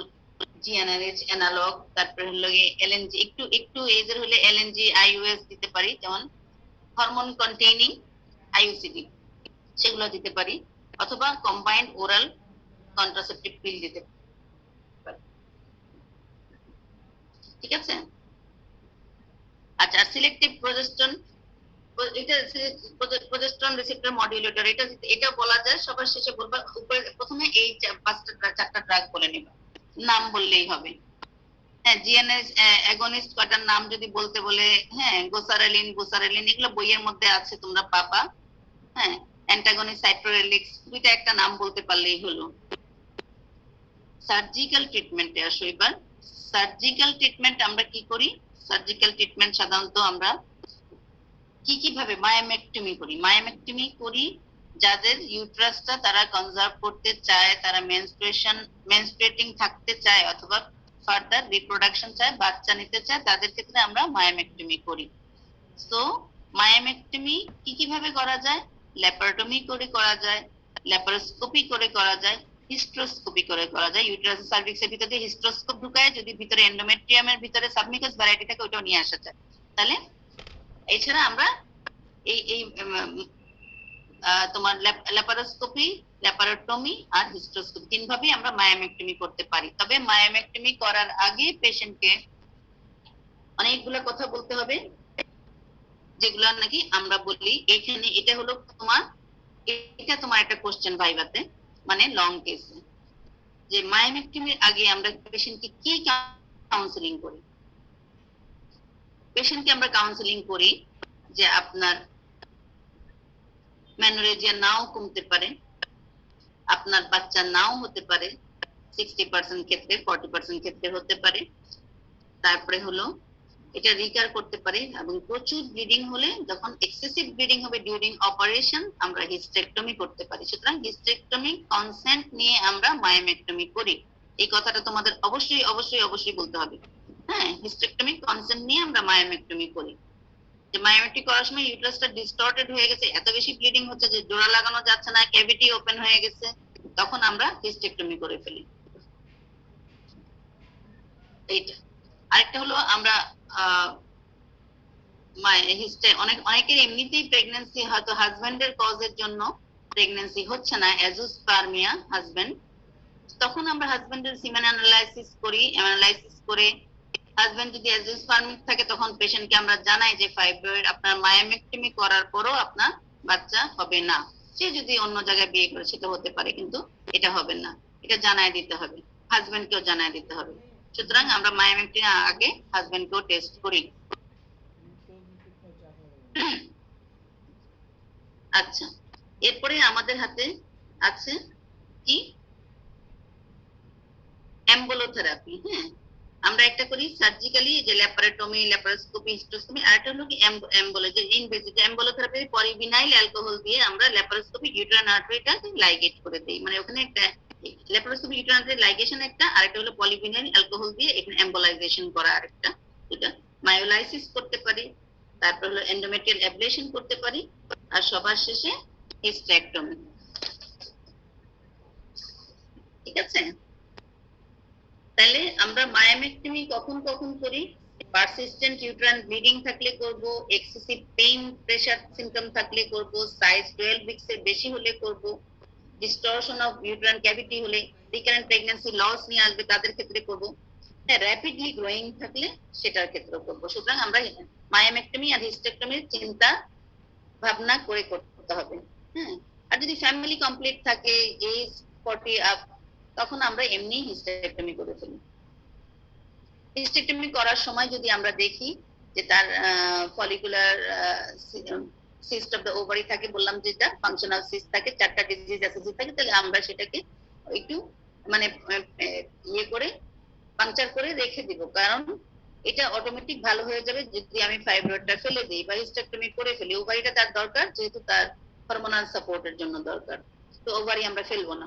জিএনআরএইচ অ্যানালগ, তারপরে হলো গিয়ে এলএনজি, একটু একটু এজের হলে এলএনজি আইইউএস দিতে পারি, যেমন হরমোন কন্টেইনিং আইইউসিডি, সেগুলো দিতে পারি, অথবা কম্বাইন্ড ওরাল কন্ট্রাসেপটিভ পিল দিতে পারি। ঠিক আছে। আচ্ছা, সিলেক্টিভ প্রজেস্টেরন, এটা প্রজেস্টেরন রিসেপ্টর মডুলেটর, এটা বলা যায় সবার শেষে বলবা, উপরে প্রথমে এই চারটা ড্রাগ বলে নিবা, নাম বললেই হবে। হ্যাঁ, জিএনএস অ্যাগনিস্ট কটার নাম যদি বলতে বলে, হ্যাঁ, গোসারেলিন এগুলো বইয়ের মধ্যে আছে, তোমরা পাবা। হ্যাঁ, অ্যান্টাগনিস্ট সাইপ্রোরেলিক্স, দুইটা একটা নাম বলতে পারলেই হলো। সার্জিক্যাল ট্রিটমেন্টে আসো এবার। সার্জিক্যাল ট্রিটমেন্ট আমরা কি করি? সার্জিক্যাল ট্রিটমেন্ট সাধারণত আমরা কি ভাবে মায়োমেক্টমি করি। মায়োমেক্টমি করি যাদের ইউট্রাসটা তারা কনজার্ভ করতে চায়, তারা মেনস্ট্রুয়েটিং থাকতে চায়, অথবা ফার্দার রিপ্রোডাকশন চায়, বাচ্চা নিতে চায়, তাদের ক্ষেত্রে আমরা মায়োমেক্টমি করি। সো মায়োমেক্টমি কি ভাবে করা যায়? ল্যাপারোটমি করে করা যায়, ল্যাপারোস্কোপি করে করা যায়, হিস্ট্রোস্কোপি করে করা যায়। ইউটেরাস সার্ভিক্সের ভিতরে হিস্ট্রোস্কোপ ঢুকায়, যদি ভিতরে এন্ডোমেট্রিয়ামের ভিতরে সাবমিউকাস ভ্যারাইটি থাকে ওটাও নিয়ে আসা যায়। তাহলে এছাড়া আমরা এই তোমার ল্যাপারোস্কোপি, ল্যাপারোটমি আর হিস্ট্রোস্কোপি, তিন ভাবেই আমরা মায়োমেক্টমি করতে পারি। তবে মায়োমেক্টমি করার আগে পেশেন্টকে অনেকগুলো কথা বলতে হবে, যেগুলো নাকি আমরা বলি এখানে। এটা হলো তোমার একটা কোশ্চেন ভাইভাতে, মানে লং কেসে, যে মায়োমেক্টমির আগে আমরা পেশেন্টকে কি কাউন্সেলিং করি। পেশেন্টকে আমরা কাউন্সেলিং করি যে আপনার ম্যানোরেজিয়া নাও কমতে পারে, আপনার বাচ্চা নাও হতে পারে, 60% ক্ষেত্রে, 40% ক্ষেত্রে হতে পারে। তারপরে হলো এটা রিকার করতে পারে, এবং প্রচুর ব্লিডিং হলে, যখন এক্সেসিভ ব্লিডিং হবে ডিউরিং অপারেশন, আমরা হিস্টেক্টমি করতে পারি। সুতরাং হিস্টেক্টমি কনসেন্ট নিয়ে আমরা মায়োমেক্টমি করি। এই কথাটা তোমাদের অবশ্যই অবশ্যই অবশ্যই বলতে হবে। হ্যাঁ, হিস্টেক্টমি কনসেন্ট নিয়ে আমরা মায়োমেক্টমি করি। যে মায়োমেক্টমি করার সময় ইউটেরাসটা ডিস্টর্টেড হয়ে গেছে, এত বেশি ব্লিডিং হচ্ছে যে জোড়া লাগানো যাচ্ছে না, ক্যাভিটি ওপেন হয়ে গেছে, তখন আমরা হিস্টেক্টমি করে ফেলি। এইটা। আরেকটা হলো আমরা অনেকের এমনিতেই প্রেগন্যান্সি হয়তো হাজবেন্ডের কজের জন্য প্রেগন্যান্সি হচ্ছে না, অ্যাজোস্পার্মিয়া হাজবেন্ড, তখন আমরা হাজবেন্ডের সিমেন অ্যানালাইসিস করি। অ্যানালাইসিস করে হাজবেন্ড যদি অ্যাজোস্পার্মিক থাকে, তখন পেশেন্টকে আমরা জানাই যে ফাইব্রয়েড, আপনার মায়োমেক্টমি করার পরও আপনার বাচ্চা হবে না। সে যদি অন্য জায়গায় বিয়ে করে সেটা হতে পারে, কিন্তু এটা হবে না, এটা জানায় দিতে হবে, হাজবেন্ডকেও জানায় দিতে হবে। সুতরাং আমরা মায়োমেক্টমি আগে হাজবেন্ডকেও টেস্ট করি। আচ্ছা, এরপরে আমাদের হাতে আছে কি, এম্বোলোথেরাপি। হ্যাঁ, আমরা একটা করি সার্জিক্যালি, যে ল্যাপারোটমি, ল্যাপারোস্কোপি, হিস্টোস্কোপি। আর একটা হলো কি এম্বোলো, যে ইনভেসিভ এম্বোলোথেরাপি, পলিভিনাইল অ্যালকোহল দিয়ে আমরা ল্যাপারোস্কোপি ইউটেরাইন আর্টারিটা লাইগেট করে দেই। মানে ওখানে একটা ল্যাপারোস্কোপি ইউটেরাইন আর্টারি লাইগেশন একটা, আর একটা হলো পলিভিনাইল অ্যালকোহল দিয়ে এখানে এম্বোলাইজেশন করা আরেকটা। এটা মায়োলাইসিস করতে পারি, তারপর হলো এন্ডোমেট্রিয়াল অ্যাবলেশন করতে পারি, আর সবার শেষে হিস্টেক্টমি। ঠিক আছে। তাহলে আমরা মায়োমেক্টমি কখন কখন করি? পারসিস্টেন্ট ইউটেরাইন ব্লিডিং থাকলে করব, এক্সেসিভ পেইন প্রেসার সিম্পটম থাকলে করব, সাইজ 12 উইকস এর বেশি হলে করব, ডিস্টরশন অফ ইউটেরাইন ক্যাভিটি হলে, রিকারেন্ট প্রেগন্যান্সি লস নিয়ে আসবে তাদের ক্ষেত্রে করব। র্যাপিডলি গ্রোয়িং থাকলে সেটার ক্ষেত্রে করবো। সুতরাং আমরা মায়োমেক্টমি আর হিস্টেক্টমির চিন্তা ভাবনা করে করতে হবে। হ্যাঁ, আর যদি ফ্যামিলি কমপ্লিট থাকে, এজ 40 আপ, তখন আমরা এমনি হিস্টেক্টমি করে ফেলি। হিস্টেক্টমি করার সময় যদি আমরা দেখি যে তার follicular cyst of the ovary থাকে, বললাম যেটা ফাংশনাল সিস্ট থাকে, 4টা ডিজিজ অ্যাসোসিয়েট থাকে, তাহলে আমরা সেটাকে একটু মানে ইয়ে করে পাংচার করে রেখে দিব, কারণ এটা অটোমেটিক ভালো হয়ে যাবে যদি আমি ফাইব্রয়েডটা ফেলে দিই বা হিস্টেক্টমি করে ফেলি। ওভারিটা তার দরকার, যেহেতু তার হরমোনাল সাপোর্টের জন্য দরকার, তো ওভারি আমরা ফেলবো না।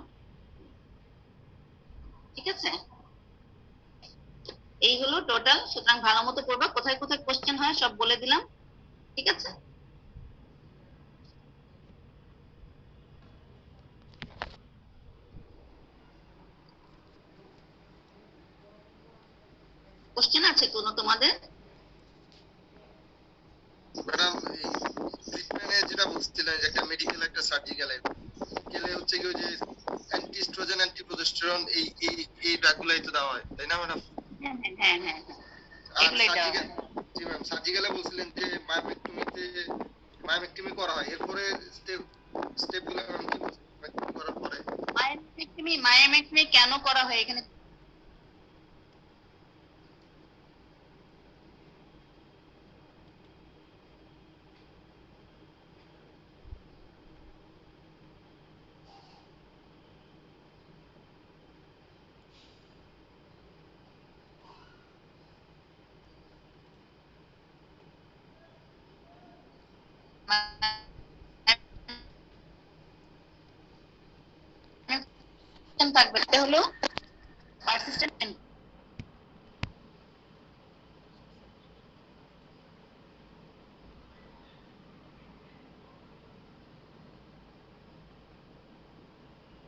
ঠিক আছে, এই হলো টোটাল। সুতরাং ভালো মতো পড়বা, কোথায় কোথায় কোশ্চেন হয় সব বলে দিলাম। ঠিক আছে, কোশ্চেন আছে কোনো তোমাদের? ম্যাডাম এই ট্রিটমেন্টে যেটা বলছিলেন যে একটা মেডিকেল একটা সার্জিক্যালে গেলে হচ্ছে কি ওই যে অ্যান্টিস্ট্রোজেন অ্যান্টিপ্রোজেস্টেরন এই এই এই ড্রাগগুলাই তো দেওয়া হয়, তাই না ম্যাডাম? হ্যাঁ হ্যাঁ হ্যাঁ হ্যাঁ, আর এগুলোই দেওয়া সার্জিক্যাল, হয়। জি ম্যাম, সার্জিক্যালে বলছিলেন যে মায়োমেক্টমি করা হয়, এরপরে স্টেপগুলো ম্যাম কি বলছেন মায়োমেক্টমি করার পরে? মায়োমেক্টমি কেন করা হয় এখানে থাকবে, এটা হলো পারসিস্টেন্ট